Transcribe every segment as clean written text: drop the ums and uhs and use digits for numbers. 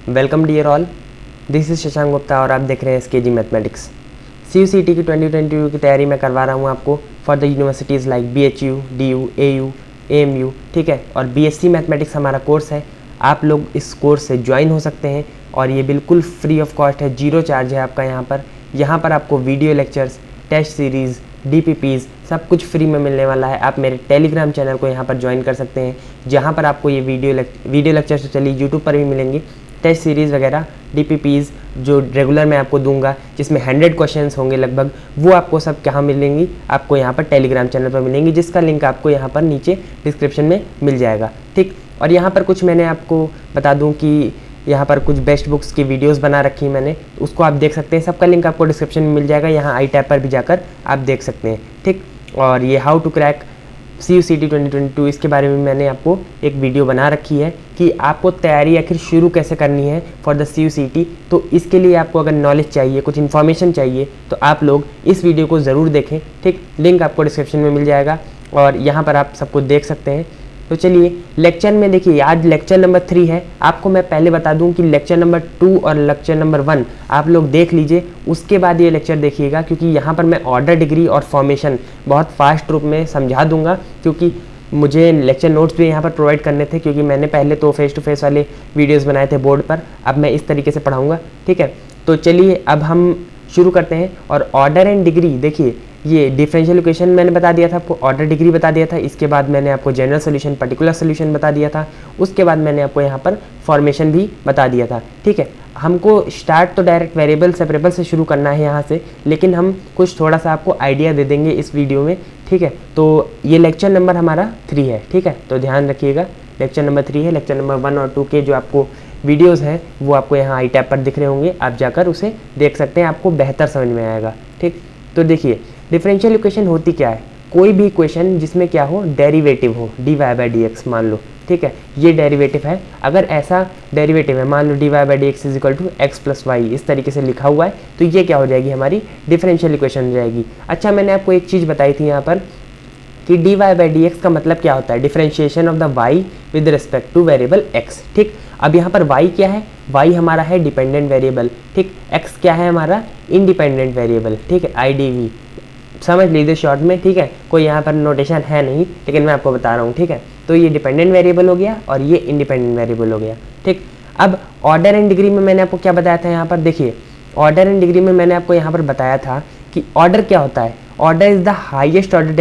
Welcome dear all, this is Shashank Gupta और आप देख रहे हैं SKG मैथमेटिक्स। CUCT की 2022 की तैयारी मैं करवा रहा हूँ आपको for the universities like BHU, DU, AU, AMU, ठीक है। और BSc मैथमेटिक्स हमारा कोर्स है। आप लोग इस कोर्स से ज्वाइन हो सकते हैं और ये बिल्कुल फ्री ऑफ कॉस्ट है, जीरो चार्ज है आपका। यहाँ पर आपको video lectures, test series, DPPs सब कुछ फ्री में मिलने वाला है। आप मेरे टेलीग्राम चैनल को यहाँ पर ज्वाइन कर सकते हैं, जहाँ पर आपको ये वीडियो लेक्चर तो चलिए यूट्यूब पर भी मिलेंगे। टेस्ट सीरीज़ वगैरह, DPPs जो रेगुलर मैं आपको दूंगा, जिसमें 100 क्वेश्चंस होंगे लगभग, वो आपको सब कहाँ मिलेंगी? आपको यहाँ पर टेलीग्राम चैनल पर मिलेंगी, जिसका लिंक आपको यहाँ पर नीचे डिस्क्रिप्शन में मिल जाएगा, ठीक। और यहाँ पर कुछ मैंने आपको बता दूँ कि यहाँ पर कुछ बेस्ट बुक्स की वीडियोस बना रखी है मैंने, उसको आप देख सकते हैं। सबका लिंक आपको डिस्क्रिप्शन में मिल जाएगा, यहाँ आई टैब पर भी जाकर आप देख सकते हैं, ठीक। और ये हाउ टू क्रैक CUCT 2022, इसके बारे में मैंने आपको एक वीडियो बना रखी है कि आपको तैयारी आखिर शुरू कैसे करनी है फॉर द CUCT। तो इसके लिए आपको अगर नॉलेज चाहिए, कुछ इन्फॉर्मेशन चाहिए, तो आप लोग इस वीडियो को ज़रूर देखें, ठीक। लिंक आपको डिस्क्रिप्शन में मिल जाएगा और यहाँ पर आप सब कुछ देख सकते हैं। तो चलिए लेक्चर में देखिए, आज लेक्चर नंबर 3 है। आपको मैं पहले बता दूं कि लेक्चर नंबर 2 और लेक्चर नंबर 1 आप लोग देख लीजिए, उसके बाद ये लेक्चर देखिएगा, क्योंकि यहाँ पर मैं ऑर्डर, डिग्री और फॉर्मेशन बहुत फास्ट रूप में समझा दूंगा, क्योंकि मुझे लेक्चर नोट्स भी यहाँ पर प्रोवाइड करने थे, क्योंकि मैंने पहले तो फेस टू फेस वाले वीडियोज़ बनाए थे बोर्ड पर। अब मैं इस तरीके से पढ़ाऊँगा, ठीक है। तो चलिए अब हम शुरू करते हैं। और ऑर्डर एंड डिग्री देखिए, ये डिफरेंशियल इक्वेशन मैंने बता दिया था आपको, ऑर्डर डिग्री बता दिया था, इसके बाद मैंने आपको जनरल सोल्यूशन, पर्टिकुलर सोल्यूशन बता दिया था, उसके बाद मैंने आपको यहाँ पर फॉर्मेशन भी बता दिया था, ठीक है। हमको स्टार्ट तो डायरेक्ट वेरिएबल सेपरेबल से शुरू करना है यहाँ से, लेकिन हम कुछ थोड़ा सा आपको आइडिया दे देंगे इस वीडियो में, ठीक है। तो ये लेक्चर नंबर हमारा 3 है, ठीक है। तो ध्यान रखिएगा, लेक्चर नंबर 3 है। लेक्चर नंबर 1 और 2 के जो आपको वीडियोस हैं वो आपको यहाँ आई टैब पर दिख रहे होंगे, आप जाकर उसे देख सकते हैं, आपको बेहतर समझ में आएगा, ठीक। तो देखिए डिफरेंशियल इक्वेशन होती क्या है? कोई भी इक्वेशन जिसमें क्या हो, डेरिवेटिव हो, dy/dx मान लो, ठीक है। ये डेरिवेटिव है। अगर ऐसा डेरिवेटिव है, मान लो dy/dx = x + y, इस तरीके से लिखा हुआ है, तो ये क्या हो जाएगी? हमारी डिफरेंशियल इक्वेशन हो जाएगी। अच्छा, मैंने आपको एक चीज़ बताई थी यहाँ पर कि dy/dx का मतलब क्या होता है? Differentiation of the y with respect two variable x, ठीक। अब यहाँ पर y क्या है? y हमारा है डिपेंडेंट वेरिएबल, ठीक। x क्या है? हमारा इंडिपेंडेंट वेरिएबल, ठीक है, IDV समझ लीजिए शॉर्ट में, ठीक है। कोई यहाँ पर नोटेशन है नहीं, लेकिन मैं आपको बता रहा हूँ, ठीक है। तो ये डिपेंडेंट वेरिएबल हो गया और ये इंडिपेंडेंट वेरिएबल हो गया, ठीक। अब ऑर्डर एंड डिग्री में मैंने आपको क्या बताया था? यहाँ पर देखिए, ऑर्डर एंड डिग्री में मैंने आपको यहाँ पर बताया था कि ऑर्डर क्या होता है? Order is the highest order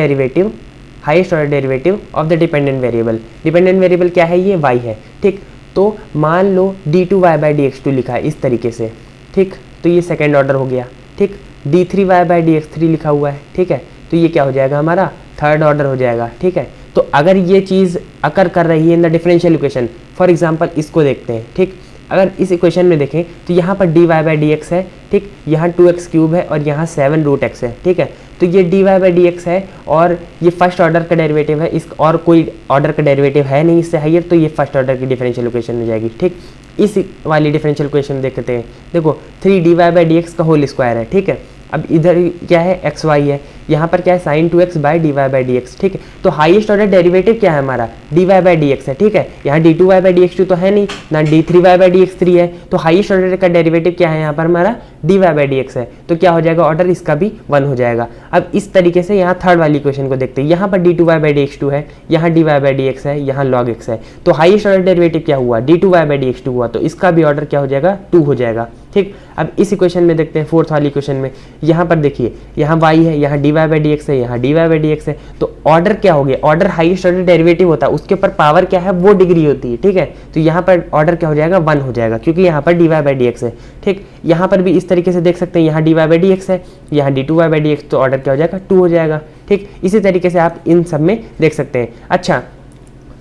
derivative of the dependent variable. Dependent variable क्या है? ये y है, ठीक। तो मान लो d2y/dx2 लिखा है इस तरीके से, ठीक। तो ये सेकेंड ऑर्डर हो गया, ठीक। d3y/dx3 लिखा हुआ है, ठीक है। तो ये क्या हो जाएगा? हमारा थर्ड ऑर्डर हो जाएगा, ठीक है। तो अगर ये चीज़ अकर कर रही है in the differential equation, for example इसको देखते हैं, ठीक। अगर इस इक्वेशन में देखें तो यहाँ पर dy/dx है, ठीक। यहाँ 2x³ है और यहाँ 7√x है, ठीक है। तो ये dy/dx है और ये फर्स्ट ऑर्डर का डेरिवेटिव है, इस और कोई ऑर्डर का डेरिवेटिव है नहीं इससे हाइयर, तो ये फर्स्ट ऑर्डर की डिफरेंशियल इक्वेशन हो जाएगी, ठीक। इस वाली डिफरेंशियल इक्वेशन देखते हैं, देखो 3dy/dx का होल स्क्वायर है, ठीक है। अब इधर क्या है? xy है, यहाँ पर क्या है? sin 2x/dy/dx, ठीक है। तो हाईएस्ट ऑर्डर डेरिवेटिव क्या है? हमारा dy/dx है, ठीक है। यहाँ d2y/dx2 तो है नहीं ना, d3y/dx3 है, तो हाईएस्ट ऑर्डर का डेरिवेटिव क्या है? यहाँ पर हमारा dy/dx है। तो क्या हो जाएगा? ऑर्डर इसका भी 1 हो जाएगा। अब इस तरीके से यहाँ थर्ड वाली इक्वेशन को देखते हैं। यहाँ पर d2y/dx2 है, यहाँ dy/dx है, यहाँ log x है, तो हाईएस्ट ऑर्डर डेरिवेटिव क्या हुआ? d2y/dx2 हुआ, तो इसका भी ऑर्डर क्या हो जाएगा? 2 हो जाएगा, ठीक। अब इस इक्वेशन में देखते हैं, फोर्थ वाली इक्वेशन में, यहाँ पर देखिए, यहाँ y है, यहाँ dy/dx है, यहाँ dy/dx है, तो ऑर्डर क्या हो गया? ऑर्डर हाईएस्ट ऑर्डर डेरिवेटिव होता है, उसके ऊपर पावर क्या है? वो डिग्री होती है, ठीक है। तो यहाँ पर ऑर्डर क्या हो जाएगा? 1 हो जाएगा, क्योंकि यहाँ पर dy/dx है, ठीक। यहाँ पर भी इस तरीके से देख सकते हैं, यहाँ dy/dx है, यहाँ d2y/dx, तो ऑर्डर क्या हो जाएगा? 2 हो जाएगा, ठीक। इसी तरीके से आप इन सब में देख सकते हैं। अच्छा,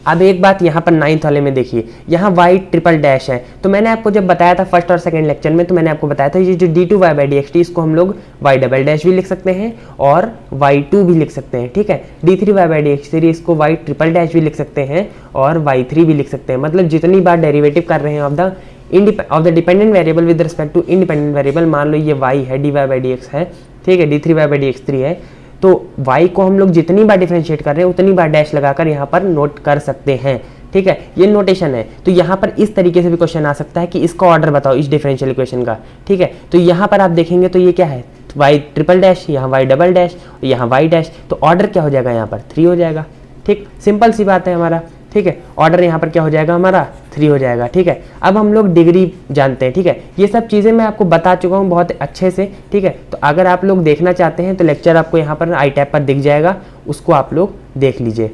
अब एक बात यहाँ पर 9th वाले में देखिए, यहाँ y∭' है। तो मैंने आपको जब बताया था फर्स्ट और सेकंड लेक्चर में, तो मैंने आपको बताया था ये जो d2y/dx इसको हम लोग y∭' भी लिख सकते हैं और y2 भी लिख सकते हैं, ठीक है। d3y/dx3 इसको y∭' भी लिख सकते हैं और y3 भी लिख सकते हैं। मतलब जितनी बार डेरिवेटिव कर रहे हैं of the dependent variable with respect to independent variable, मान लो ये y है, dy/dx है, ठीक है, d3y/dx3 है, तो y को हम लोग जितनी बार डिफरेंशिएट कर रहे हैं उतनी बार डैश लगाकर यहाँ पर नोट कर सकते हैं, ठीक है, ये नोटेशन है। तो यहाँ पर इस तरीके से भी क्वेश्चन आ सकता है कि इसका ऑर्डर बताओ इस डिफरेंशियल इक्वेशन का, ठीक है। तो यहाँ पर आप देखेंगे तो ये क्या है, y ट्रिपल डैश, यहाँ y डबल डैश, यहाँ y डैश, तो ऑर्डर क्या हो जाएगा यहाँ पर 3 हो जाएगा, ठीक, सिंपल सी बात है हमारा, ठीक है। ऑर्डर यहाँ पर क्या हो जाएगा हमारा 3 हो जाएगा, ठीक है। अब हम लोग डिग्री जानते हैं, ठीक है, ये सब चीज़ें मैं आपको बता चुका हूँ बहुत अच्छे से, ठीक है। तो अगर आप लोग देखना चाहते हैं तो लेक्चर आपको यहाँ पर आई टैब पर दिख जाएगा, उसको आप लोग देख लीजिए,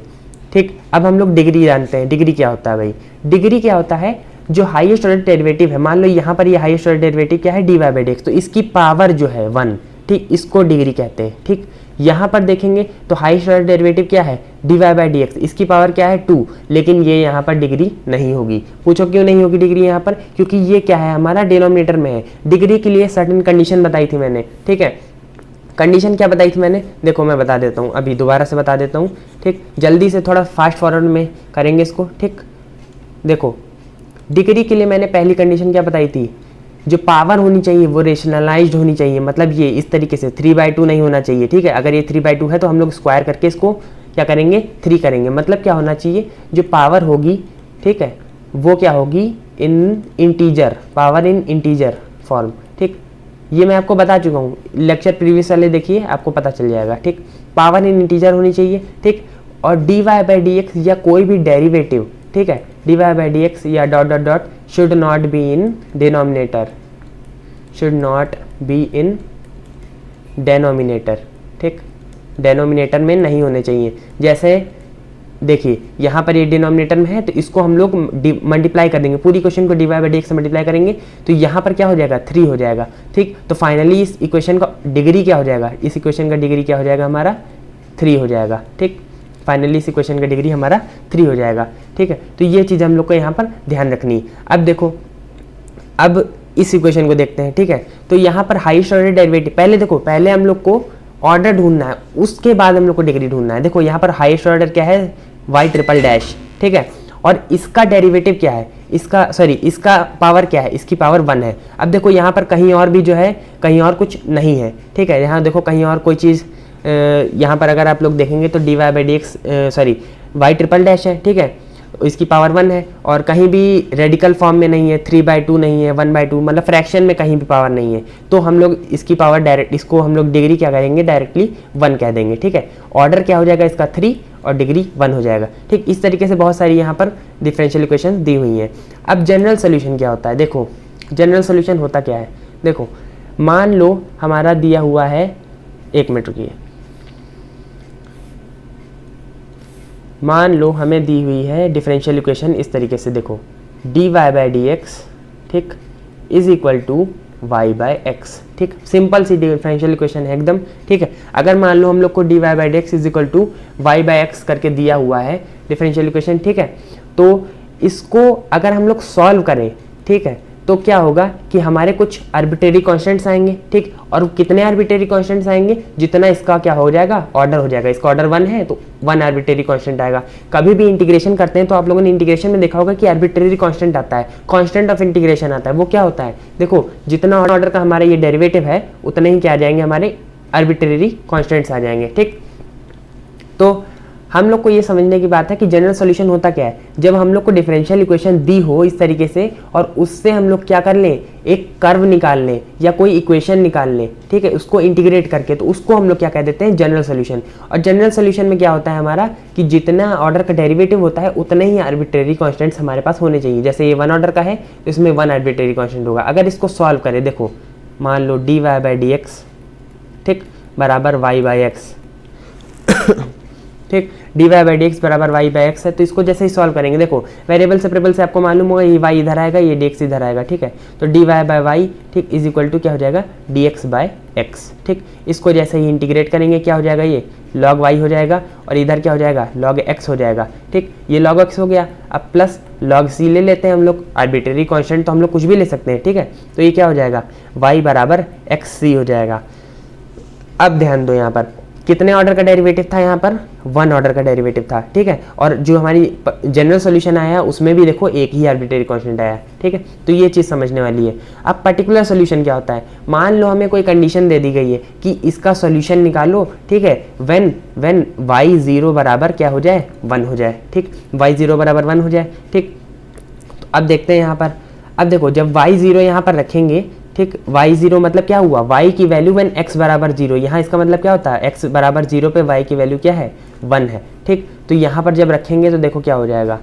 ठीक। अब हम लोग डिग्री जानते हैं, डिग्री क्या होता है भाई, डिग्री क्या होता है, जो हाईएस्ट ऑर्डर डेरिवेटिव है, मान लो यहाँ पर ये हाईएस्ट ऑर्डर डेरिवेटिव क्या है dy/dx, तो इसकी पावर जो है 1, ठीक, इसको डिग्री कहते हैं, ठीक। यहाँ पर देखेंगे तो हाईएस्ट ऑर्डर डेरिवेटिव क्या है dy/dx, इसकी पावर क्या है 2, लेकिन ये यहाँ पर डिग्री नहीं होगी। पूछो क्यों नहीं होगी डिग्री यहाँ पर, क्योंकि ये क्या है हमारा डिनोमिनेटर में है। डिग्री के लिए सर्टेन कंडीशन बताई थी मैंने, ठीक है। कंडीशन क्या बताई थी मैंने, देखो मैं बता देता हूँ, अभी दोबारा से बता देता हूँ, ठीक, जल्दी से थोड़ा फास्ट फॉरवर्ड में करेंगे इसको, ठीक। देखो डिग्री के लिए मैंने पहली कंडीशन क्या बताई थी, जो पावर होनी चाहिए वो रेशनलाइज्ड होनी चाहिए, मतलब ये इस तरीके से 3/2 नहीं होना चाहिए, ठीक है। अगर ये 3/2 है तो हम लोग स्क्वायर करके इसको क्या करेंगे 3 करेंगे, मतलब क्या होना चाहिए, जो पावर होगी, ठीक है, वो क्या होगी in integer, power in integer form, ठीक। ये मैं आपको बता चुका हूँ, लेक्चर प्रीवियस वाले देखिए आपको पता चल जाएगा, ठीक। पावर इन इंटीजर होनी चाहिए, ठीक। और dy/dx या कोई भी डेरिवेटिव, ठीक है, dy/dx या dot dot dot should not be in denominator, should not be in denominator, ठीक, डेनोमिनेटर में नहीं होने चाहिए। जैसे देखिए यहाँ पर ये डिनोमिनेटर में है तो इसको हम लोग मल्टीप्लाई कर देंगे, पूरी क्वेश्चन को dy/dx से मल्टीप्लाई करेंगे तो यहाँ पर क्या हो जाएगा 3 हो जाएगा, ठीक। तो फाइनली इस इक्वेशन का डिग्री क्या हो जाएगा, इस इक्वेशन का डिग्री क्या हो जाएगा हमारा 3 हो जाएगा, ठीक। फाइनली इस इक्वेशन का डिग्री हमारा 3 हो जाएगा, ठीक है। तो ये चीज़ हम लोग को यहाँ पर ध्यान रखनी है। अब देखो, अब इस इक्वेशन को देखते हैं, ठीक है। तो यहाँ पर हाईएस्ट ऑर्डर डेरिवेटिव, पहले देखो, पहले हम लोग को ऑर्डर ढूंढना है, उसके बाद हम लोग को डिग्री ढूंढना है। देखो यहाँ पर हाईएस्ट ऑर्डर क्या है y ट्रिपल डैश, ठीक है, और इसका डेरिवेटिव क्या है, इसका सॉरी इसका पावर क्या है, इसकी पावर 1 है। अब देखो यहाँ पर कहीं और भी जो है, कहीं और कुछ नहीं है, ठीक है। यहाँ देखो कहीं और कोई चीज़, यहाँ पर अगर आप लोग देखेंगे तो dy/dx sorry y triple dash है, ठीक है, इसकी पावर 1 है, और कहीं भी रेडिकल फॉर्म में नहीं है, 3/2 नहीं है, 1/2, मतलब फ्रैक्शन में कहीं भी पावर नहीं है। तो हम लोग इसकी पावर डायरेक्ट, इसको हम लोग डिग्री क्या करेंगे डायरेक्टली 1 कह देंगे, ठीक है। ऑर्डर क्या हो जाएगा इसका 3 और डिग्री 1 हो जाएगा, ठीक। इस तरीके से बहुत सारी यहाँ पर डिफरेंशियल इक्वेशन दी हुई हैं। अब जनरल सोल्यूशन क्या होता है, देखो जनरल सोल्यूशन होता क्या है, देखो मान लो हमारा दिया हुआ है, 1 मिनट रुकिए, मान लो हमें दी हुई है डिफरेंशियल इक्वेशन इस तरीके से, देखो dy/dx, ठीक, इज इक्वल टू y/x, ठीक, सिंपल सी डिफरेंशियल इक्वेशन है एकदम, ठीक है। अगर मान लो हम लोग को dy/dx is equal to y/x करके दिया हुआ है डिफरेंशियल इक्वेशन, ठीक है, तो इसको अगर हम लोग सॉल्व करें, ठीक है, तो क्या होगा कि हमारे कुछ आर्बिट्रेरी कांस्टेंट्स आएंगे, ठीक, और कितने आर्बिट्रेरी कांस्टेंट्स आएंगे, जितना इसका क्या हो जाएगा ऑर्डर हो जाएगा, इसका ऑर्डर 1 है तो 1 आर्बिट्रेरी कांस्टेंट आएगा। कभी भी इंटीग्रेशन करते हैं तो आप लोगों ने इंटीग्रेशन में देखा होगा कि आर्बिट्रेरी कांस्टेंट आता है, कांस्टेंट ऑफ इंटीग्रेशन आता है, वो क्या होता है, देखो जितना ऑर्डर का हमारा ये डेरिवेटिव है उतने ही क्या आ जाएंगे हमारे आर्बिट्रेरी कांस्टेंट्स आ जाएंगे, ठीक। तो हम लोग को ये समझने की बात है कि जनरल सॉल्यूशन होता क्या है, जब हम लोग को डिफरेंशियल इक्वेशन दी हो इस तरीके से और उससे हम लोग क्या कर लें, एक कर्व निकाल लें या कोई इक्वेशन निकाल लें, ठीक है, उसको इंटीग्रेट करके, तो उसको हम लोग क्या कह देते हैं जनरल सॉल्यूशन। और जनरल सॉल्यूशन में क्या होता है हमारा कि जितना ऑर्डर का डेरिवेटिव होता है उतने ही आर्बिट्रेरी कॉन्स्टेंट्स हमारे पास होने चाहिए। जैसे ये 1 ऑर्डर का है तो इसमें 1 आर्बिट्रेरी कॉन्स्टेंट होगा। अगर इसको सॉल्व करें, देखो मान लो dy/dx, ठीक, बराबर y/x, ठीक, dy/dx बराबर y/x है, तो इसको जैसे ही सॉल्व करेंगे, देखो वेरिएबल सेपरेबल से आपको मालूम होगा ये y इधर आएगा, ये dx इधर आएगा, ठीक है, तो dy/y, ठीक, इज इक्वल टू क्या हो जाएगा dx/x, ठीक। इसको जैसे ही इंटीग्रेट करेंगे क्या हो जाएगा, ये log y हो जाएगा और इधर क्या हो जाएगा log x हो जाएगा, ठीक, ये log x हो गया। अब प्लस log c ले लेते हैं हम लोग, आर्बिट्रेरी कांस्टेंट तो हम लोग कुछ भी ले सकते हैं, ठीक है, तो ये क्या हो जाएगा y बराबर xc हो जाएगा। अब ध्यान दो, यहाँ पर कितने ऑर्डर का डेरिवेटिव था, यहाँ पर वन ऑर्डर का डेरिवेटिव था, ठीक है। और जो हमारी जनरल सॉल्यूशन आया उसमें भी देखो एक ही आर्बिट्रेरी कांस्टेंट आया, ठीक है। तो ये चीज़ समझने वाली है। अब पर्टिकुलर सॉल्यूशन क्या होता है, मान लो हमें कोई कंडीशन दे दी गई है कि इसका सॉल्यूशन निकालो, ठीक है, व्हेन y0 बराबर क्या हो जाए, 1 हो जाए, ठीक, y0 बराबर 1 हो जाए, ठीक। तो अब देखते हैं यहाँ पर, अब देखो जब y0 यहाँ पर रखेंगे, ठीक, y0 मतलब क्या हुआ, y की वैल्यू व्हेन x बराबर 0, यहाँ इसका मतलब क्या होता है, x बराबर 0 पे y की वैल्यू क्या है, 1 है, ठीक। तो यहाँ पर जब रखेंगे तो देखो क्या हो जाएगा,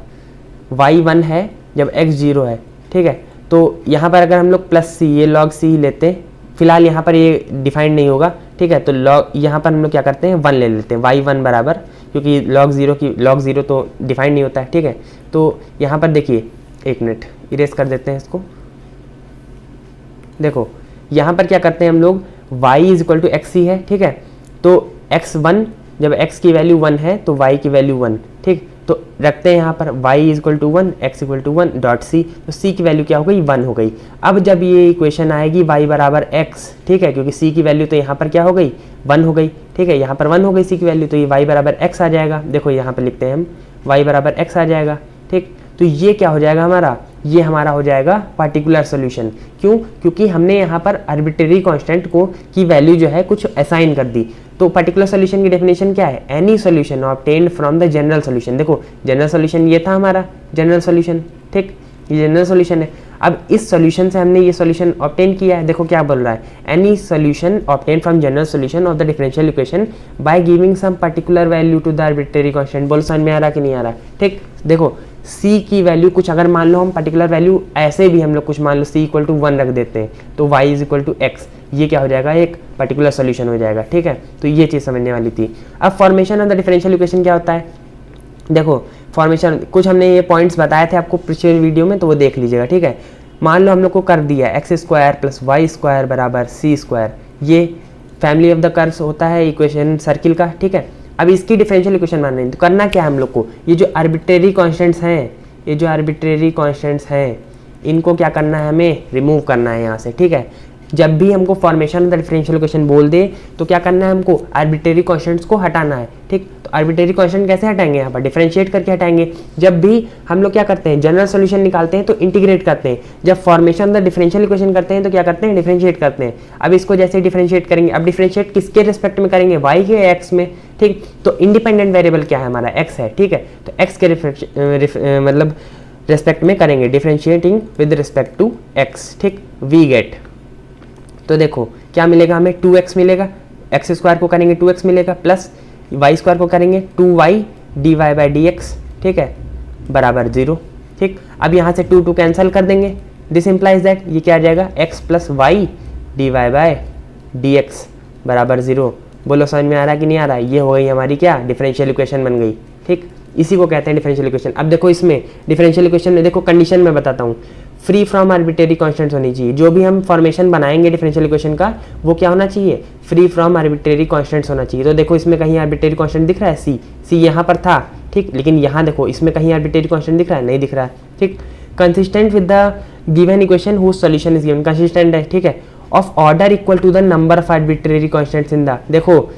y 1 है जब x 0 है, ठीक है। तो यहाँ पर अगर हम लोग प्लस सी, ये log c लेते हैं, फिलहाल यहाँ पर ये डिफाइंड नहीं होगा, ठीक है। तो log यहाँ पर हम लोग क्या करते हैं, 1 ले लेते हैं, y 1 बराबर, क्योंकि log 0 तो डिफाइंड नहीं होता है, ठीक है। तो यहाँ पर देखिए, एक मिनट इरेज कर देते हैं इसको। देखो यहाँ पर क्या करते हैं हम लोग, y is equal to x है, ठीक है। तो x1 जब x की वैल्यू 1 है तो y की वैल्यू 1, ठीक। तो रखते हैं यहाँ पर y is equal to 1, x equal to 1 dot C, तो c की वैल्यू क्या हो गई, 1 हो गई। अब जब ये इक्वेशन आएगी y बराबर x, ठीक है, क्योंकि c की वैल्यू तो यहाँ पर क्या हो गई, 1 हो गई, ठीक है, यहाँ पर 1 हो गई c की वैल्यू, तो ये y बराबर x आ जाएगा। देखो यहाँ पर लिखते हैं हम y बराबर x आ जाएगा, ठीक। तो ये क्या हो जाएगा हमारा, ये हमारा हो जाएगा पार्टिकुलर सॉल्यूशन। क्यों, क्योंकि हमने यहाँ पर आर्बिट्रेरी कांस्टेंट को की वैल्यू जो है कुछ असाइन कर दी। तो पर्टिकुलर सॉल्यूशन की डेफिनेशन क्या है, any solution obtained from the general solution. देखो जनरल सॉल्यूशन ये था हमारा जनरल सॉल्यूशन, ठीक, ये जनरल सॉल्यूशन है। अब इस सॉल्यूशन से हमने ये सॉल्यूशन ऑब्टेन किया है, देखो क्या बोल रहा है, any solution obtain from general solution of the differential equation by giving some particular value to the arbitrary constant. बोल समझ में आ रहा कि नहीं आ रहा, ठीक। देखो c की वैल्यू कुछ अगर मान लो हम पर्टिकुलर वैल्यू ऐसे भी हम लोग कुछ मान लो c इक्वल टू 1 रख देते हैं, तो y is equal to x, ये क्या हो जाएगा, एक पर्टिकुलर सॉल्यूशन हो जाएगा, ठीक है। तो ये चीज़ समझने वाली थी। अब formation of the differential equation क्या होता है, देखो फॉर्मेशन कुछ हमने ये पॉइंट्स बताए थे आपको पिछले वीडियो में, तो वो देख लीजिएगा, ठीक है। मान लो हम लोग को कर दिया x square plus y square बराबर सी स्क्वायर, ये फैमिली ऑफ द कर्व्स होता है इक्वेशन सर्किल का, ठीक है। अब इसकी डिफरेंशियल इक्वेशन माननी है तो करना क्या है हम लोग को, ये जो आर्बिट्रेरी कांस्टेंट्स हैं, ये जो आर्बिट्रेरी कांस्टेंट्स हैं, इनको क्या करना है, हमें रिमूव करना है यहाँ से, ठीक है। जब भी हमको formation of the differential equation बोल दे तो क्या करना है, हमको आर्बिट्रेरी कांस्टेंट्स को हटाना है, ठीक। तो आर्बिट्रेरी कांस्टेंट कैसे हटाएंगे, यहाँ पर डिफरेंशिएट करके हटाएंगे। जब भी हम लोग क्या करते हैं, जनरल सॉल्यूशन निकालते हैं तो इंटीग्रेट करते हैं, जब formation of the differential equation करते हैं तो क्या करते हैं, डिफरेंशिएट करते हैं। अब इसको जैसे डिफरेंशिएट करेंगे, अब डिफरेंशिएट किसके रिस्पेक्ट में करेंगे, वाई के एक्स में, ठीक। तो इंडिपेंडेंट वेरिएबल क्या है हमारा, एक्स है, ठीक है। तो एक्स के मतलब रिस्पेक्ट में करेंगे, differentiating with respect to x, ठीक। वी गेट, तो देखो क्या मिलेगा हमें, 2x मिलेगा, एक्स स्क्वायर को करेंगे 2x मिलेगा, प्लस वाई स्क्वायर को करेंगे 2y dy by d x, ठीक है, बराबर 0, ठीक। अब यहाँ से 2 कैंसिल कर देंगे, दिस इम्प्लाइज दैट ये क्या आ जाएगा, x plus y dy by d x बराबर 0। बोलो समझ में आ रहा है कि नहीं आ रहा है, ये हो गई हमारी क्या, डिफरेंशियल इक्वेशन बन गई, ठीक। इसी को कहते हैं डिफरेंशियल इक्वेशन। अब देखो इसमें डिफरेंशियल इक्वेशन में देखो कंडीशन में बताता हूँ, फ्री फ्रॉम आर्बिट्रेरी कांस्टेंट्स होनी चाहिए। जो भी हम फॉर्मेशन बनाएंगे डिफरेंशियल इक्वेशन का, वो क्या होना चाहिए, फ्री फ्रॉम आर्बिट्रेरी कांस्टेंट्स होना चाहिए। तो देखो इसमें कहीं आर्बिट्रेरी कांस्टेंट दिख रहा है, सी यहाँ पर था, ठीक, लेकिन यहाँ देखो इसमें कहीं आर्बिट्रेरी कांस्टेंट दिख रहा है, नहीं दिख रहा है, ठीक। Consistent with the given equation whose solution is given, consistent है, ठीक है, of order equal to the number of arbitrary constants in the, देखो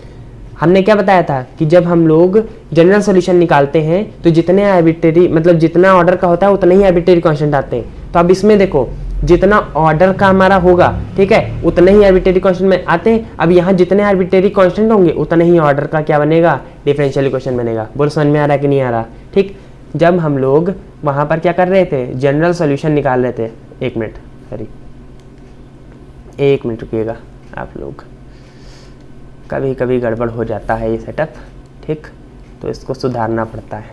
हमने क्या बताया था कि जब हम लोग जनरल सॉल्यूशन निकालते हैं तो जितने आर्बिट्रेरी मतलब जितना ऑर्डर का होता है उतना ही आर्बिट्रेरी कांस्टेंट आते हैं। तो अब इसमें देखो जितना ऑर्डर का हमारा होगा, ठीक है, उतने ही आर्बिट्रेरी कांस्टेंट में आते हैं। अब यहाँ जितने आर्बिट्रेरी कांस्टेंट होंगे उतना ही ऑर्डर का क्या बनेगा, डिफरेंशियल इक्वेशन बनेगा। बोल समझ में आ रहा है कि नहीं आ रहा, ठीक। जब हम लोग वहाँ पर क्या कर रहे थे, जनरल सॉल्यूशन निकाल रहे थे, एक मिनट रुकिएगा आप लोग, कभी कभी गड़बड़ हो जाता है ये सेटअप, ठीक, तो इसको सुधारना पड़ता है,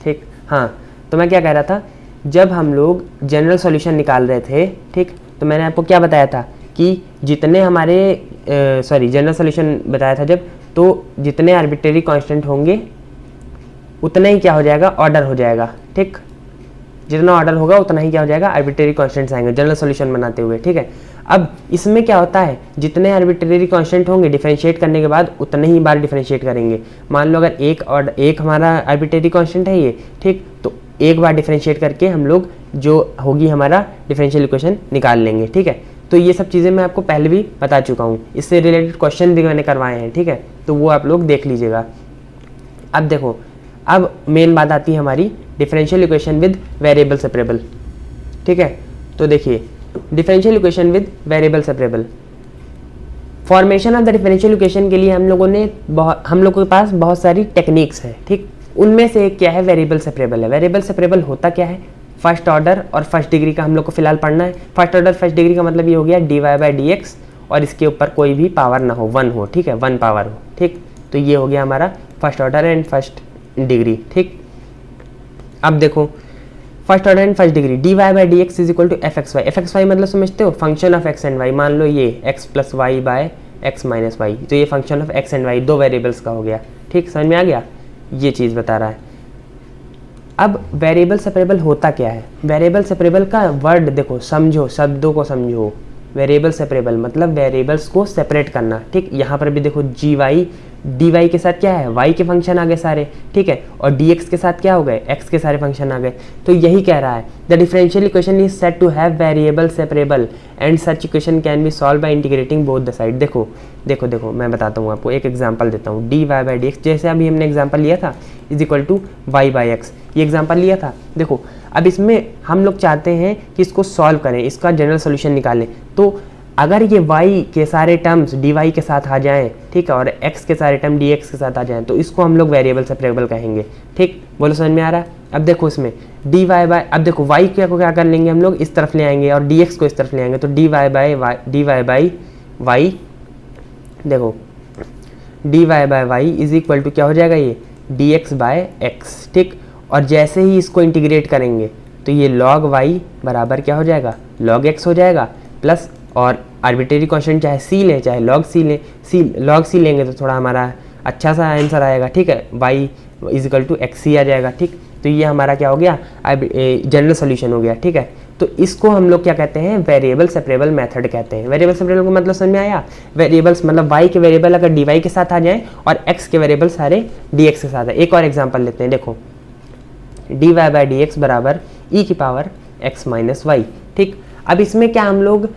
ठीक। हाँ, तो मैं क्या कह रहा था, जब हम लोग जनरल सॉल्यूशन निकाल रहे थे, ठीक, तो मैंने आपको क्या बताया था कि जितने हमारे जनरल सॉल्यूशन बताया था जब, तो जितने आर्बिट्रेरी कांस्टेंट होंगे उतना ही क्या हो जाएगा, ऑर्डर हो जाएगा, ठीक। जितना ऑर्डर होगा उतना ही क्या हो जाएगा, आर्बिट्रेरी कांस्टेंट्स आएंगे जनरल सॉल्यूशन बनाते हुए, ठीक है। अब इसमें क्या होता है, जितने आर्बिट्रेरी कांस्टेंट होंगे डिफरेंशिएट करने के बाद उतने ही बार डिफरेंशिएट करेंगे। मान लो अगर एक हमारा आर्बिट्रेरी कांस्टेंट है ये, ठीक, तो एक बार डिफरेंशिएट करके हम लोग जो होगी हमारा डिफरेंशियल इक्वेशन निकाल लेंगे, ठीक है। तो ये सब चीज़ें मैं आपको पहले भी बता चुका हूँ, इससे रिलेटेड क्वेश्चन भी मैंने करवाए हैं, ठीक है, तो वो आप लोग देख लीजिएगा। अब देखो, अब मेन बात आती है हमारी differential equation with variable separable. ठीक है, तो देखिए differential equation with variable separable, formation of the differential equation के लिए हम लोगों के पास बहुत सारी टेक्निक्स हैं। ठीक, उनमें से एक क्या है, वेरिएबल सेपरेबल है। वेरिएबल सेपरेबल होता क्या है, फर्स्ट ऑर्डर और फर्स्ट डिग्री का हम लोग को फिलहाल पढ़ना है। फर्स्ट ऑर्डर फर्स्ट डिग्री का मतलब ये हो गया dy बाई डी एक्स और इसके ऊपर कोई भी पावर ना हो, 1 हो। ठीक है, 1 पावर हो। ठीक, तो ये हो गया हमारा first order and first degree. ठीक, अब देखो first order and first degree, dy by d x is equal to f x y. F x y मतलब समझते हो, function of x and y. मान लो ये x plus y by x minus y, तो ये function of x and y दो variables का हो गया। ठीक, समझ में आ गया, ये चीज़ बता रहा है। अब वेरिएबल सेपरेबल होता क्या है, वेरिएबल सेपरेबल का वर्ड देखो, समझो, शब्दों को समझो। वेरिएबल सेपरेबल मतलब वेरिएबल्स को सेपरेट करना। ठीक, यहाँ पर भी देखो जी वाई डी वाई के साथ क्या है, वाई के फंक्शन आ गए सारे। ठीक है, और डी एक्स के साथ क्या हो गए, एक्स के सारे फंक्शन आ गए। तो यही कह रहा है, the differential equation is said to have variable separable and such equation can be solved by integrating both the side. देखो देखो देखो, मैं बताता हूँ आपको, एक एग्जांपल देता हूँ। D y by d x, जैसे अभी हमने एग्जांपल लिया था, is equal to y by x, ये एग्जांपल लिया था। देखो अब इसमें हम लोग चाहते हैं कि इसको सॉल्व करें, इसका जनरल सोल्यूशन निकालें। तो अगर ये y के सारे टर्म्स dy के साथ आ जाएं, ठीक है, और x के सारे टर्म dx के साथ आ जाएं, तो इसको हम लोग वेरिएबल सेपरेबल कहेंगे। ठीक, बोलो समझ में आ रहा है। अब देखो इसमें dy बाय, अब देखो y को क्या कर लेंगे हम लोग, इस तरफ ले आएंगे और dx को इस तरफ ले आएंगे, तो dy बाय y, देखो dy by y is equal to क्या हो जाएगा, ये dx बाय x। ठीक, और जैसे ही इसको इंटीग्रेट करेंगे तो ये log y बराबर क्या हो जाएगा, log x हो जाएगा, प्लस और आर्बिट्रेरी कांस्टेंट चाहे c लें चाहे log c लें, log c लेंगे तो थोड़ा हमारा अच्छा सा आंसर आएगा। ठीक है, y is equal to X C आ जाएगा। ठीक, तो ये हमारा क्या हो गया, जनरल सोल्यूशन हो गया। ठीक है, तो इसको हम लोग क्या कहते हैं, वेरिएबल सेपरेबल मेथड कहते हैं। वेरिएबल सेपरेबल का मतलब समझ में आया, वेरिएबल्स मतलब y के वेरिएबल अगर dy के साथ आ जाएं और x के वेरिएबल सारे dx के साथ है। एक और एग्जाम्पल लेते हैं, देखो dy बाई डी एक्स बराबर ई की पावर x माइनस वाई। ठीक, अब इसमें क्या हम लोग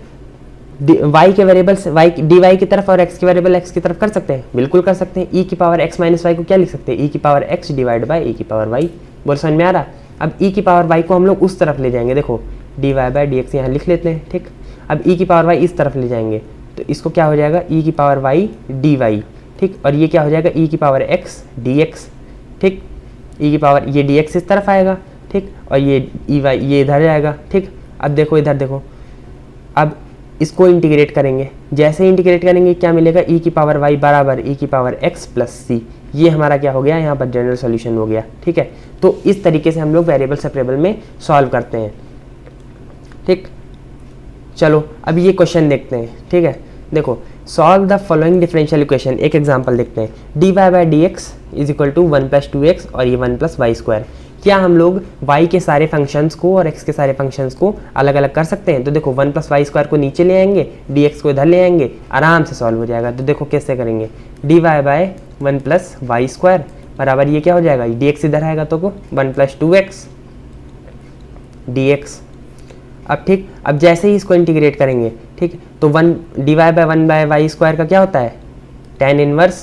y के वेरिएबल्स dy की तरफ और x के वेरिएबल x की तरफ कर सकते हैं, बिल्कुल कर सकते हैं। e की पावर x माइनस वाई को क्या लिख सकते हैं, e की power x divide by e की पावर y। बोल समझ में आ रहा। अब e की पावर y को हम लोग उस तरफ ले जाएंगे, देखो dy बाई डी एक्स यहाँ लिख लेते हैं। ठीक, अब e की पावर y इस तरफ ले जाएंगे तो इसको क्या हो जाएगा, e की पावर y dy। ठीक, और ये क्या हो जाएगा, e की पावर x dx। ठीक, e की पावर ये dx इस तरफ आएगा। ठीक, और ये ey ये इधर जाएगा। ठीक, अब देखो इधर देखो, अब इसको इंटीग्रेट करेंगे, जैसे ही इंटीग्रेट करेंगे क्या मिलेगा, e की पावर y बराबर e की पावर x प्लस c। ये हमारा क्या हो गया, यहाँ पर जनरल सॉल्यूशन हो गया। ठीक है, तो इस तरीके से हम लोग वेरिएबल सेपरेबल में सॉल्व करते हैं। ठीक, चलो अब ये क्वेश्चन देखते हैं। ठीक है, देखो solve the following differential equation, एक एग्जांपल देखते हैं। dy by d x is equal to 1 plus 2x और ये 1 प्लस वाई स्क्वायर। क्या हम लोग y के सारे फंक्शंस को और x के सारे फंक्शंस को अलग अलग कर सकते हैं? तो देखो 1 प्लस वाई स्क्वायर को नीचे ले आएंगे, dx को इधर ले आएंगे, आराम से सॉल्व हो जाएगा। तो देखो कैसे करेंगे, dy by 1 plus y square बराबर ये क्या हो जाएगा, dx इधर आएगा तो को 1 प्लस 2x dx। अब ठीक, अब जैसे ही इसको इंटीग्रेट करेंगे, ठीक, तो dy by 1 by y square का क्या होता है, tan इनवर्स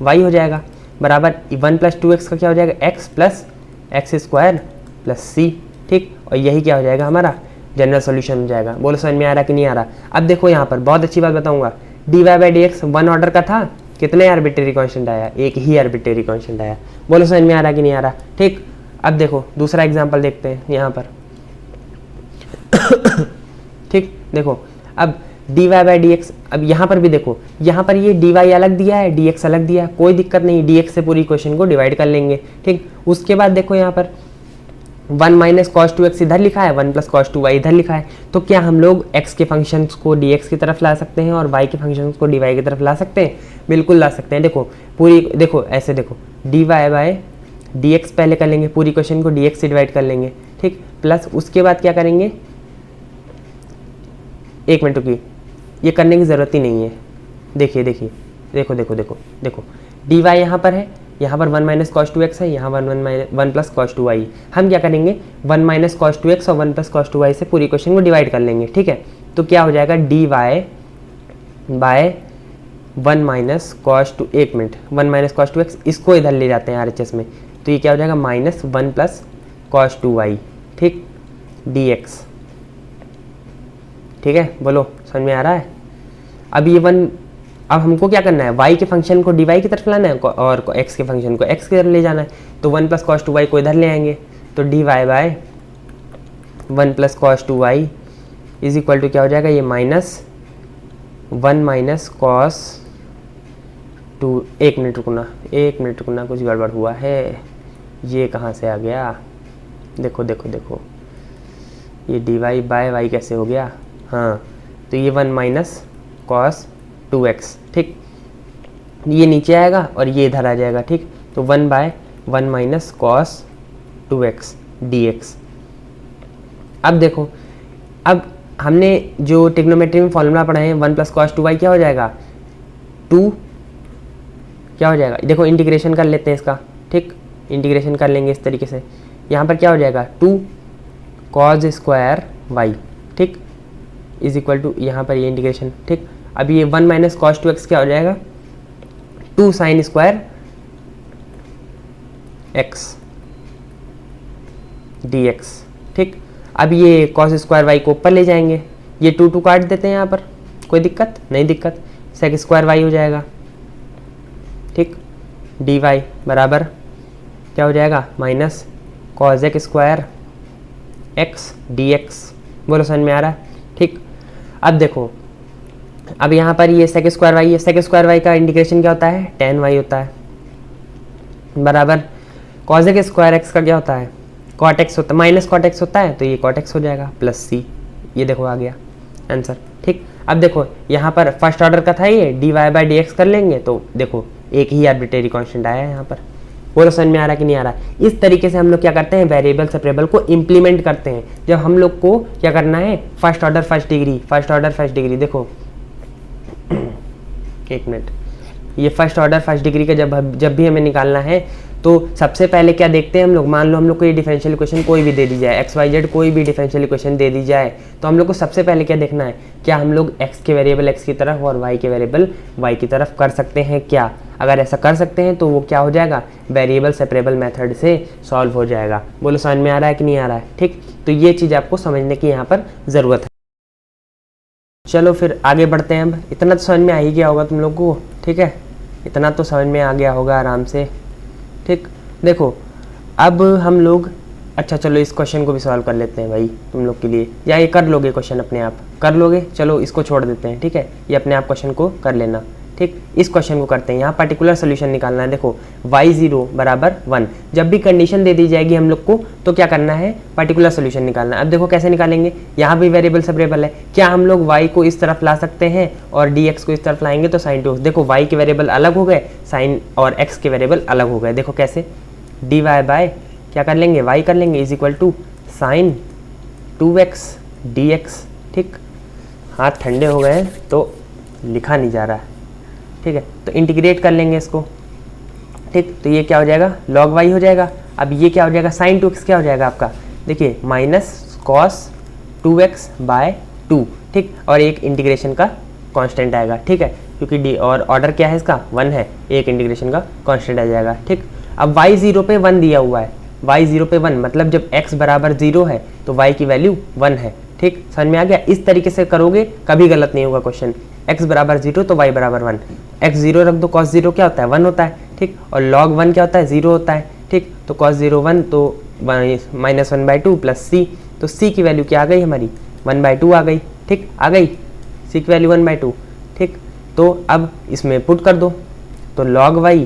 y हो जाएगा, बराबर 1 प्लस 2x का क्या हो जाएगा, x plus X square plus C. ठीक, और यही क्या हो जाएगा, हमारा जनरल सॉल्यूशन हो जाएगा। बोलो समझ में आ रहा कि नहीं आ रहा। अब देखो यहाँ पर बहुत अच्छी बात बताऊंगा, dy by d x 1 order का था, कितने आर्बिट्रेरी कांस्टेंट आया, एक ही आर्बिट्रेरी कांस्टेंट आया। बोलो समझ में आ रहा कि नहीं आ रहा। ठीक, अब देखो दूसरा एग्जाम्पल देखते हैं यहाँ पर। ठीक, देखो अब dy बाई डी एक्स, अब यहाँ पर भी देखो, यहाँ पर ये dy अलग दिया है, dx अलग दिया है, कोई दिक्कत नहीं, dx से पूरी इक्वेशन को डिवाइड कर लेंगे। ठीक, उसके बाद देखो यहाँ पर 1 माइनस कॉस 2x इधर लिखा है, 1 प्लस कॉस 2y इधर लिखा है। तो क्या हम लोग x के फंक्शंस को dx की तरफ ला सकते हैं और y के फंक्शंस को dy की तरफ ला सकते हैं? बिल्कुल ला सकते हैं। देखो पूरी, देखो ऐसे देखो, dy बाई dx पहले कर लेंगे, पूरी इक्वेशन को dx से डिवाइड कर लेंगे। ठीक, प्लस उसके बाद क्या करेंगे, एक मिनट की, ये करने की ज़रूरत ही नहीं है। देखिए देखिए, देखो देखो देखो देखो, dy यहाँ पर है, यहाँ पर 1 माइनस कॉस 2x है, यहाँ 1 प्लस कॉस 2y। हम क्या करेंगे, 1 माइनस कॉस 2x और 1 प्लस कॉस 2y से पूरी इक्वेशन को डिवाइड कर लेंगे। ठीक है, तो क्या हो जाएगा, dy by 1 minus cos two, 1 minute, 1 minus cos two x, इसको इधर ले जाते हैं RHS में, तो ये क्या हो जाएगा minus 1 plus cos two y, ठीक, dx, ठीक है, बोलो समझ में आ रहा है। अब ये 1, अब हमको क्या करना है, y के फंक्शन को dy की तरफ लाना है और x के फंक्शन को x की तरफ ले जाना है, तो 1 प्लस कॉस टू वाई को इधर ले आएंगे, तो dy by 1 plus cos two y is equal to क्या हो जाएगा, ये minus 1 minus cos two, 1 minute रुकना, कुछ गड़बड़ हुआ है, ये कहाँ से आ गया, देखो देखो देखो, ये dy बाय y कैसे हो गया, हाँ, तो ये 1 माइनस कॉस 2x, ठीक, ये नीचे आएगा और ये इधर आ जाएगा, ठीक, तो 1 bye 1 minus cos 2x dx। अब देखो, अब हमने जो ट्रिग्नोमेट्री में फॉर्मूला पढ़ा है 1 प्लस कॉस टू वाई क्या हो जाएगा 2, क्या हो जाएगा, देखो इंटीग्रेशन कर लेते हैं इसका, ठीक, इंटीग्रेशन कर लेंगे इस तरीके से, यहाँ पर क्या हो जाएगा 2 कॉस स्क्वायर वाई, ठीक, इज इक्वल टू, यहाँ पर ये इंटीग्रेशन, ठीक, अब ये 1 माइनस कॉस टू एक्स क्या हो जाएगा 2 साइन स्क्वायर एक्स dx, ठीक, अब ये कॉस स्क्वायर वाई को ऊपर ले जाएंगे, ये 2 काट देते हैं यहाँ पर, कोई दिक्कत नहीं, दिक्कत, सेक स्क्वायर वाई हो जाएगा, ठीक, dy बराबर क्या हो जाएगा minus cos x square x dx, बोलो समझ में आ रहा है, ठीक। अब देखो, अब यहाँ पर ये सेक स्क्वायर वाई है, सेक स्क्वायर वाई का इंटीग्रेशन क्या होता है tan वाई होता है, बराबर कॉस एक्स स्क्वायर एक्स का क्या होता है कॉट एक्स होता है, माइनस कॉट एक्स होता है, तो ये कॉट एक्स हो जाएगा प्लस सी, ये देखो आ गया आंसर, ठीक। अब देखो यहाँ पर फर्स्ट ऑर्डर का था ये, dy बाई डी एक्स कर लेंगे, तो देखो एक ही आर्बिट्रेरी कांस्टेंट आया है यहाँ पर, बोलो समझ में आ रहा कि नहीं आ रहा। इस तरीके से हम लोग क्या करते हैं, वेरिएबल सेपरेबल को इम्प्लीमेंट करते हैं। जब हम लोग को क्या करना है, फर्स्ट ऑर्डर फर्स्ट डिग्री, देखो एक मिनट, ये फर्स्ट ऑर्डर फर्स्ट डिग्री का जब भी हमें निकालना है, तो सबसे पहले क्या देखते हैं हम लोग, मान लो हम लोग को ये डिफरेंशियल इक्वेशन कोई भी दे दी जाए, एक्स वाई जेड कोई भी डिफरेंशियल इक्वेशन दे दी जाए, तो हम लोग को सबसे पहले क्या देखना है, क्या हम लोग एक्स के वेरिएबल एक्स की तरफ और वाई के वेरिएबल वाई की तरफ कर सकते हैं क्या। अगर ऐसा कर सकते हैं तो वो क्या हो जाएगा, वेरिएबल सेपरेबल मेथड से सॉल्व हो जाएगा। बोलो समझ में आ रहा है कि नहीं आ रहा है, ठीक। तो ये चीज़ आपको समझने की यहाँ पर ज़रूरत है। चलो फिर आगे बढ़ते हैं। अब इतना तो समझ में आ ही गया होगा तुम लोग को, ठीक है, इतना तो समझ में आ गया होगा आराम से, ठीक। देखो अब हम लोग, अच्छा चलो इस क्वेश्चन को भी सॉल्व कर लेते हैं भाई तुम लोग के लिए, या ये कर लोगे क्वेश्चन अपने आप कर लोगे, चलो इसको छोड़ देते हैं, ठीक है, ये अपने आप क्वेश्चन को कर लेना, ठीक। इस क्वेश्चन को करते हैं, यहाँ पर्टिकुलर सोल्यूशन निकालना है। देखो y0 बराबर 1, जब भी कंडीशन दे दी जाएगी हम लोग को तो क्या करना है, पर्टिकुलर सोल्यूशन निकालना है। अब देखो कैसे निकालेंगे, यहाँ भी वेरिएबल सेपरेबल है, क्या हम लोग y को इस तरफ ला सकते हैं और dx को इस तरफ लाएंगे तो साइन 2, देखो y के वेरिएबल अलग हो गए, साइन और x के वेरिएबल अलग हो गए। देखो कैसे, dy बाय क्या कर लेंगे, y कर लेंगे is equal to sine 2x dx, ठीक। हाथ ठंडे हो गए हैं तो लिखा नहीं जा रहा है, ठीक है, तो इंटीग्रेट कर लेंगे इसको, ठीक। तो ये क्या हो जाएगा, log y हो जाएगा। अब ये क्या हो जाएगा, साइन 2x क्या हो जाएगा आपका, देखिए माइनस कॉस 2x बाय 2, ठीक, और एक इंटीग्रेशन का कांस्टेंट आएगा, ठीक है, क्योंकि डी और ऑर्डर क्या है इसका 1 है, एक इंटीग्रेशन का कांस्टेंट आ जाएगा, ठीक। अब y0 पे 1 दिया हुआ है, y0 पे 1 मतलब जब x बराबर 0 है तो y की वैल्यू 1 है, ठीक, समझ में आ गया। इस तरीके से करोगे कभी गलत नहीं होगा क्वेश्चन, x बराबर 0 तो y बराबर 1, x 0 रख दो, cos 0 क्या होता है 1 होता है, ठीक, और log 1 क्या होता है 0 होता है, ठीक, तो cos 0 1 तो माइनस 1/2 प्लस c, तो c की वैल्यू क्या आ गई हमारी 1/2 आ गई, ठीक, आ गई c की वैल्यू 1/2, ठीक। तो अब इसमें पुट कर दो, तो log y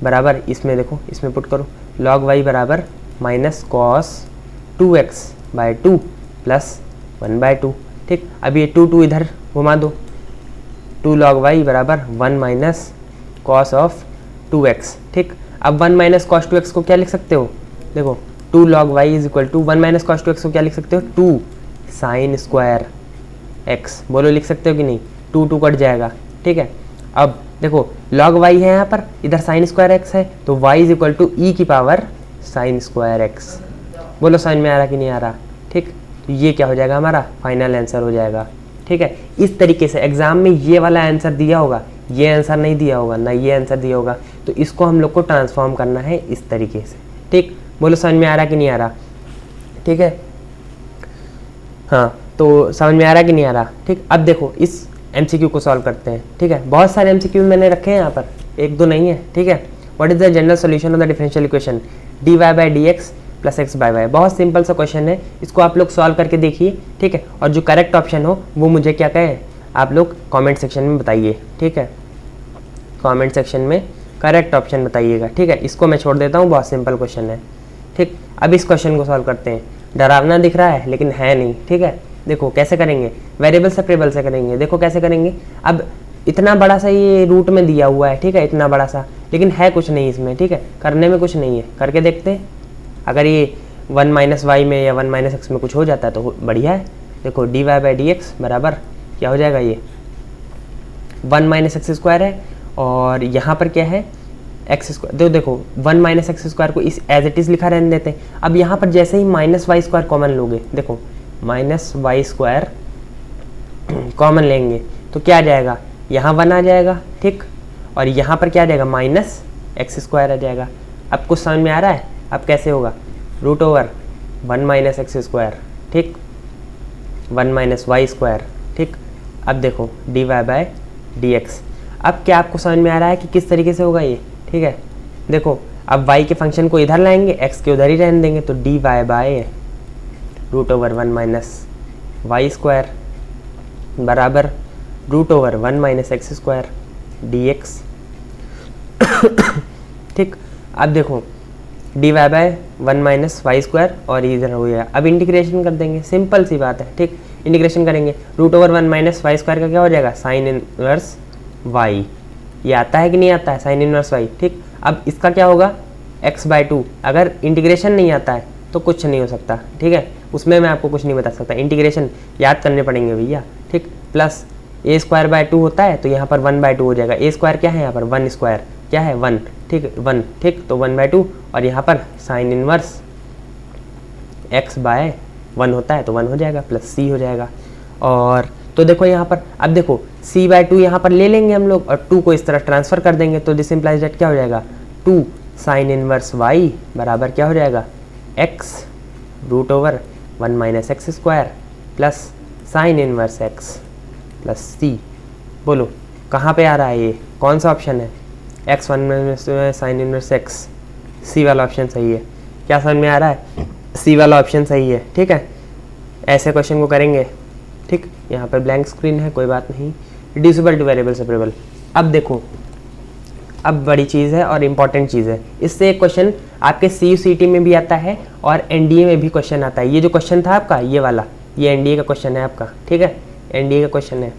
बराबर, इसमें देखो इसमें पुट करो, log y बराबर minus cos 2x by 2 plus 1/2, ठीक। अब ये 2 इधर घुमा दो, 2 log y बराबर 1 माइनस कॉस ऑफ 2x, ठीक। अब 1 माइनस कॉस 2x को क्या लिख सकते हो, देखो 2 log y is equal to 1 minus cos 2x को क्या लिख सकते हो, 2 साइन स्क्वायर x, बोलो लिख सकते हो कि नहीं, 2 कट जाएगा, ठीक है। अब देखो log y है यहाँ पर, इधर साइन स्क्वायर x है, तो y इज इक्वल टू ई की पावर साइन स्क्वायर x, बोलो समझ में आ रहा कि नहीं आ रहा, ठीक। तो ये क्या हो जाएगा हमारा फाइनल आंसर हो जाएगा, ठीक है। इस तरीके से एग्जाम में ये वाला आंसर दिया होगा, ये आंसर नहीं दिया होगा, ना ये आंसर दिया होगा, तो इसको हम लोग को ट्रांसफॉर्म करना है इस तरीके से। ठीक, बोलो समझ में आ रहा कि नहीं आ रहा? ठीक है, हाँ, तो समझ में आ रहा कि नहीं आ रहा? ठीक, अब देखो इस MCQ को सॉल्व करते हैं। ठीक है, बहुत सारे MCQ मैंने रखे हैं यहाँ पर, एक दो नहीं है। ठीक है, what is the general solution of the differential equation dy/dx plus x/y। बहुत सिंपल सा क्वेश्चन है, इसको आप लोग सॉल्व करके देखिए। ठीक है, और जो करेक्ट ऑप्शन हो वो मुझे क्या कहें, आप लोग कमेंट सेक्शन में बताइए। ठीक है, कमेंट सेक्शन में करेक्ट ऑप्शन बताइएगा। ठीक है, इसको मैं छोड़ देता हूँ, बहुत सिंपल क्वेश्चन है। ठीक, अब इस क्वेश्चन को सॉल्व करते हैं। डरावना दिख रहा है लेकिन है नहीं। ठीक है, देखो कैसे करेंगे, वेरिएबल सेपरेबल से करेंगे। देखो कैसे करेंगे, अब इतना बड़ा सा ये रूट में दिया हुआ है। ठीक है, इतना बड़ा सा, लेकिन है कुछ नहीं इसमें। ठीक है, करने में कुछ नहीं है, करके देखते हैं। अगर ये 1 - y में या 1 - x में कुछ हो जाता है तो बढ़िया है। देखो dy/dx बराबर क्या हो जाएगा, ये 1 - x² है, और यहाँ पर क्या है x²। देखो 1 - x² को इस एज इट इज़ लिखा रहने देते हैं। अब यहाँ पर जैसे ही -y² कॉमन लोगे, देखो -y² कॉमन लेंगे तो क्या आ जाएगा, यहाँ 1 आ जाएगा। ठीक, और यहाँ पर क्या आ जाएगा, -x² आ जाएगा। अब कुछ समझ में आ रहा है, अब कैसे होगा, √1 - x²। ठीक, 1 - y²। ठीक, अब देखो dy/dx। अब क्या आपको समझ में आ रहा है कि किस तरीके से होगा ये? ठीक है, देखो अब y के फंक्शन को इधर लाएंगे, x के उधर ही रहने देंगे, तो dy/√1 - y² बराबर √1 - x² dx। ठीक, अब देखो dy/1 - y² और इधर हो गया। अब इंटीग्रेशन कर देंगे, सिंपल सी बात है। ठीक, इंटीग्रेशन करेंगे, √1 - y² का क्या हो जाएगा, साइन इनवर्स y। ये आता है कि नहीं आता है, साइन इनवर्स y। ठीक, अब इसका क्या होगा, x/2। अगर इंटीग्रेशन नहीं आता है तो कुछ नहीं हो सकता। ठीक है, उसमें मैं आपको कुछ नहीं बता सकता, इंटीग्रेशन याद करने पड़ेंगे भैया। ठीक, प्लस a²/2 होता है तो यहाँ पर 1/2 हो जाएगा। a² क्या है यहाँ पर, 1² क्या है, 1। ठीक, 1। ठीक, तो 1/2, और यहाँ पर साइन इनवर्स x/1 होता है तो 1 हो जाएगा, प्लस c हो जाएगा। और तो देखो यहाँ पर, अब देखो c/2 यहाँ पर ले लेंगे हम लोग, और 2 को इस तरह ट्रांसफर कर देंगे, तो दिस इम्प्लाइज दैट क्या हो जाएगा, 2 साइन इनवर्स y बराबर क्या हो जाएगा, x √1 - x² plus sine inverse x plus c। बोलो कहाँ पे आ रहा है, ये कौन सा ऑप्शन है, x1 - sine inverse x, c वाला ऑप्शन सही है। क्या समझ में आ रहा है, c वाला ऑप्शन सही है। ठीक है, ऐसे क्वेश्चन को करेंगे। ठीक, यहाँ पर ब्लैंक स्क्रीन है, कोई बात नहीं। Reducible two variable separable. अब देखो, अब बड़ी चीज़ है और इम्पॉर्टेंट चीज़ है। इससे एक क्वेश्चन आपके CUCT में भी आता है और NDA में भी क्वेश्चन आता है। ये जो क्वेश्चन था आपका, ये वाला, ये NDA का क्वेश्चन है आपका। ठीक है, NDA का क्वेश्चन है।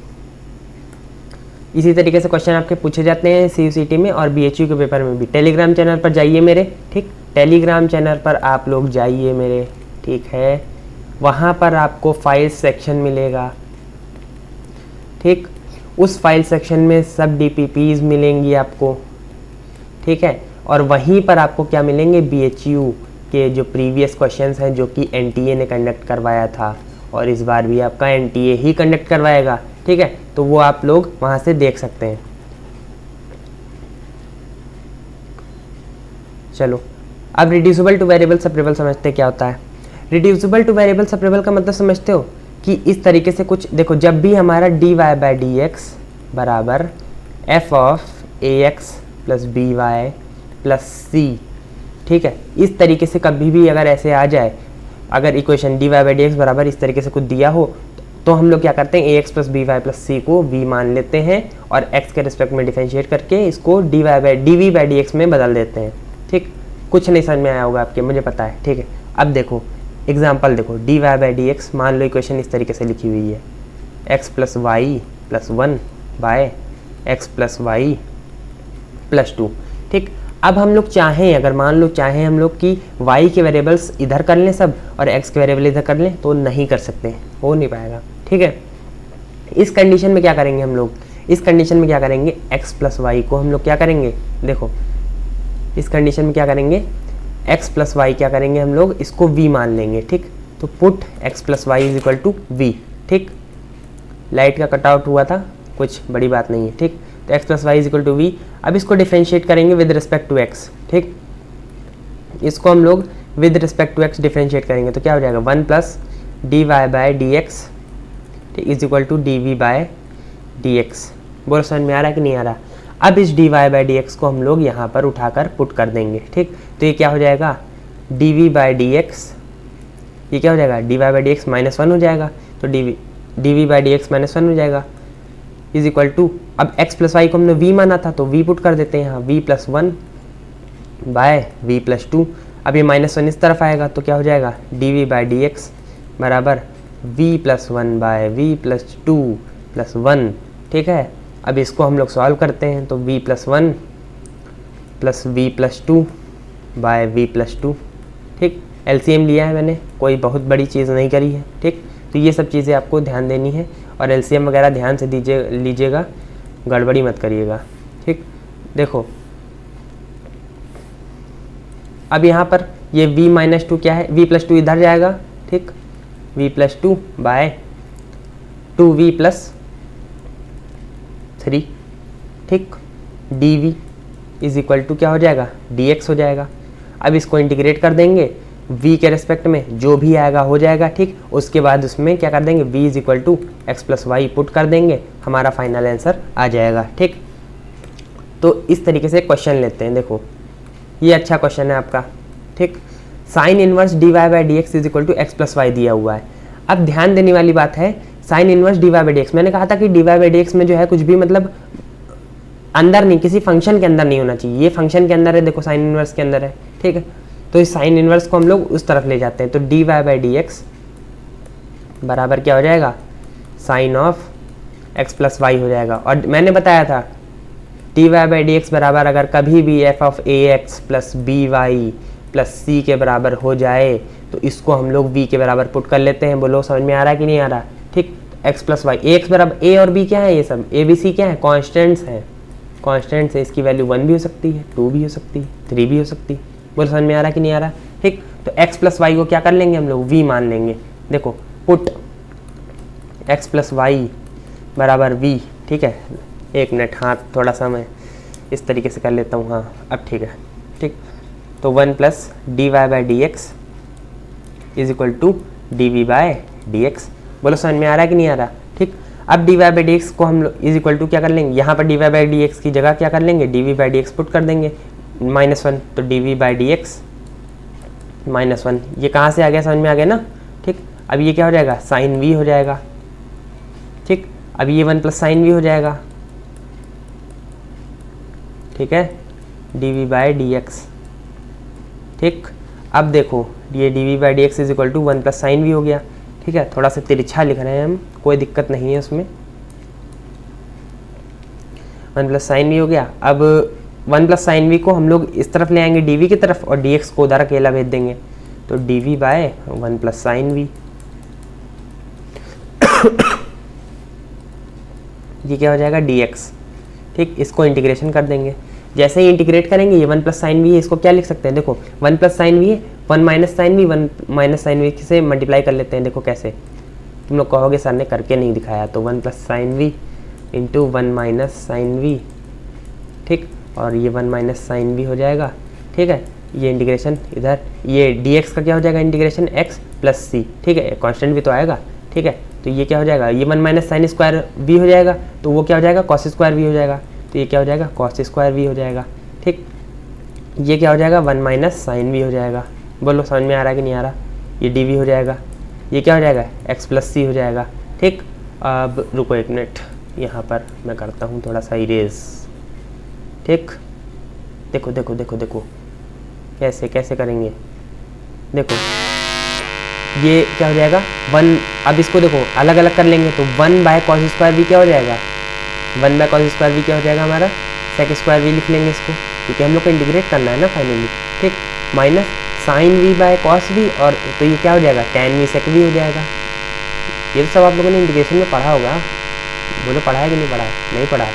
इसी तरीके से क्वेश्चन आपके पूछे जाते हैं CUCT में और BHU के पेपर में भी। टेलीग्राम चैनल पर जाइए मेरे। ठीक, टेलीग्राम चैनल पर आप लोग जाइए मेरे। ठीक है, वहाँ पर आपको फाइल सेक्शन मिलेगा। ठीक, उस फाइल सेक्शन में सब DPPs मिलेंगी आपको। ठीक है, और वहीं पर आपको क्या मिलेंगे, BHU के जो प्रीवियस क्वेश्चंस हैं जो कि NTA ने कंडक्ट करवाया था, और इस बार भी आपका NTA ही कंडक्ट करवाएगा। ठीक है, तो वो आप लोग वहाँ से देख सकते हैं। चलो, अब रिड्यूसिबल टू वेरिएबल सेपरेबल समझते क्या होता है। रिड्यूसिबल टू वेरिएबल सेपरेबल का मतलब समझते हो कि इस तरीके से कुछ, देखो जब भी हमारा dy/dx बराबर f(ax + by + c), ठीक है, इस तरीके से कभी भी अगर ऐसे आ जाए, अगर इक्वेशन dy/dx बराबर इस तरीके से कुछ दिया हो, तो हम लोग क्या करते हैं, ax + by + c को v मान लेते हैं और x के रिस्पेक्ट में डिफरेंशिएट करके इसको dv/dx में बदल देते हैं। ठीक, कुछ नहीं समझ में आया होगा आपके, मुझे पता है। ठीक है, अब देखो एग्जाम्पल देखो, dy/dx मान लो इक्वेशन इस तरीके से लिखी हुई है, x + y + 1 bye x + y + 2। ठीक, अब हम लोग चाहें, अगर मान लो चाहें हम लोग कि y के वेरिएबल्स इधर कर लें सब और x के वेरिएबल इधर कर लें, तो नहीं कर सकते, हो नहीं पाएगा। ठीक है, इस कंडीशन में क्या करेंगे हम लोग, इस कंडीशन में क्या करेंगे, x + y को हम लोग क्या करेंगे, देखो इस कंडीशन में क्या करेंगे, x + y क्या करेंगे हम लोग, इसको v मान लेंगे। ठीक, तो पुट x + y = v। ठीक, लाइट का कटआउट हुआ था, कुछ बड़ी बात नहीं है। ठीक, तो x plus y is equal to v. अब इसको डिफ्रेंशिएट करेंगे विद रिस्पेक्ट टू एक्स, ठीक, इसको हम लोग with respect to x differentiate करेंगे तो क्या हो जाएगा 1 plus d y by d x is equal to d v by d x. बोलो समझ में आ रहा है कि नहीं आ रहा। अब इस d y by d x को हम लोग यहाँ पर उठाकर पुट कर देंगे, ठीक, तो ये क्या हो जाएगा d v by d x, ये क्या हो जाएगा d y by d x -1 हो जाएगा, तो d v by d x -1 हो जाएगा इज इक्वल टू, अब x प्लस वाई को हमने v माना था तो v पुट कर देते हैं यहाँ, v plus 1 by v plus 2। अब ये -1 इस तरफ आएगा तो क्या हो जाएगा d v by d x बराबर v plus 1 by v plus 2 plus 1, ठीक है। अब इसको हम लोग सॉल्व करते हैं तो v plus 1 plus v plus 2 by v plus 2, ठीक, एलसीएम लिया है मैंने, कोई बहुत बड़ी चीज़ नहीं करी है, ठीक। तो ये सब चीज़ें आपको ध्यान देनी है और एलसीएम वगैरह ध्यान से लीजिएगा, गड़बड़ी मत करिएगा, ठीक। देखो अब यहाँ पर ये v माइनस 2 क्या है, v प्लस 2 इधर जाएगा, ठीक, v plus 2 bye 2v plus 3, ठीक, dv इज इक्वल टू क्या हो जाएगा dx हो जाएगा। अब इसको इंटीग्रेट कर देंगे v के रेस्पेक्ट में, जो भी आएगा हो जाएगा, ठीक। उसके बाद उसमें क्या कर देंगे v is equal to x plus y put कर देंगे, हमारा फाइनल आंसर आ जाएगा, ठीक। तो इस तरीके से क्वेश्चन लेते हैं। देखो ये अच्छा क्वेश्चन है आपका, ठीक, sine inverse d y by d x is equal to x plus y दिया हुआ है। अब ध्यान देने वाली बात है sine inverse d y by d x, मैंने कहा था कि d y by d x में जो है कुछ भी मतलब अंदर नहीं, किसी फंक्शन के अंदर नहीं होना चाहिए, ये फंक्शन के अंदर है, देखो साइन इनवर्स के अंदर है, ठीक है। तो इस साइन इनवर्स को हम लोग उस तरफ ले जाते हैं तो d y by d x बराबर क्या हो जाएगा sine of x plus y हो जाएगा। और मैंने बताया था d y by d x बराबर अगर कभी भी f of a x plus b y plus c के बराबर हो जाए तो इसको हम लोग वी के बराबर पुट कर लेते हैं। बोलो समझ में आ रहा है कि नहीं आ रहा, ठीक। एक्स प्लस वाई, ए एक्स बराबर ए और बी क्या है, ये सब ए बी सी क्या है कॉन्स्टेंट्स हैं, कॉन्स्टेंट्स है, इसकी वैल्यू 1 भी हो सकती है, 2 भी हो सकती है, 3 भी हो सकती है। बोलो समझ में आ रहा है कि नहीं आ रहा, ठीक। तो x प्लस वाई को क्या कर लेंगे हम लोग v मान लेंगे। देखो पुट x प्लस वाई बराबर v, ठीक है। एक मिनट, हाथ थोड़ा सा मैं इस तरीके से कर लेता हूँ, हाँ अब ठीक है, ठीक। तो 1 plus d y by d x is equal to d v by d x. बोलो समझ में आ रहा है कि नहीं आ रहा, ठीक। अब d y by d x को हम लोग इज इक्वल टू क्या कर लेंगे, यहाँ पर d y by d x की जगह क्या कर लेंगे d v by d x put कर देंगे, -1 तो d v by d x -1, ये कहाँ से आ गया समझ में आ गया ना, ठीक। अब ये क्या हो जाएगा साइन वी हो जाएगा, ठीक। अब ये 1 प्लस साइन वी हो जाएगा, ठीक है, d v by d x, ठीक। अब देखो ये d v by d x is equal to 1 plus sine v हो गया, ठीक है। थोड़ा सा तिरछा लिख रहे हैं हम, कोई दिक्कत नहीं है उसमें, 1 प्लस साइन वी हो गया। अब 1 प्लस साइन वी को हम लोग इस तरफ ले आएंगे डी वी की तरफ और डी एक्स को उधर अकेला भेज देंगे, तो d v by 1 plus sine v, ये क्या हो जाएगा डी एक्स, ठीक। इसको इंटीग्रेशन कर देंगे, जैसे ही इंटीग्रेट करेंगे ये 1 प्लस साइन वी है, इसको क्या लिख सकते हैं, देखो 1 प्लस साइन वी है, 1 minus sine v, 1 minus sine v से मल्टीप्लाई कर लेते हैं। देखो कैसे, तुम लोग कहोगे सर ने करके नहीं दिखाया, तो 1 plus sine v into 1 minus sine v, ठीक, और ये 1 माइनस साइन वी हो जाएगा, ठीक है। ये इंटीग्रेशन इधर, ये डी एक्स का क्या हो जाएगा इंटीग्रेशन एक्स प्लस सी, ठीक है, कांस्टेंट भी तो आएगा, ठीक है। तो ये क्या हो जाएगा, ये 1 माइनस साइन स्क्वायर वी हो जाएगा, तो वो क्या हो जाएगा कॉस स्क्वायर वी हो जाएगा, तो ये क्या हो जाएगा कॉस स्क्वायर वी हो जाएगा, ठीक। ये क्या हो जाएगा 1 माइनस साइन वी हो जाएगा। बोलो समझ में आ रहा है कि नहीं आ रहा, ये डी वी हो जाएगा, ये क्या हो जाएगा एक्स प्लस सी हो जाएगा, ठीक। अब रुको एक मिनट, यहाँ पर मैं करता हूँ थोड़ा सा इरेज, ठीक। देखो देखो देखो देखो कैसे कैसे करेंगे, देखो ये क्या हो जाएगा 1, अब इसको देखो अलग अलग कर लेंगे तो 1 बाय कॉस स्क्वायर वी क्या हो जाएगा, 1 बाय कॉस स्क्वायर वी क्या हो जाएगा हमारा सेक स्क्वायर वी लिख लेंगे इसको, क्योंकि हम लोग को इंटीग्रेट करना है ना फाइनली, ठीक। Minus sine v by cos v, और तो ये क्या हो जाएगा टैन वी सेक वी हो जाएगा। ये तो सब आप लोगों ने इंटीग्रेशन में पढ़ा होगा, बोलो पढ़ा है कि नहीं पढ़ा है, नहीं पढ़ा है,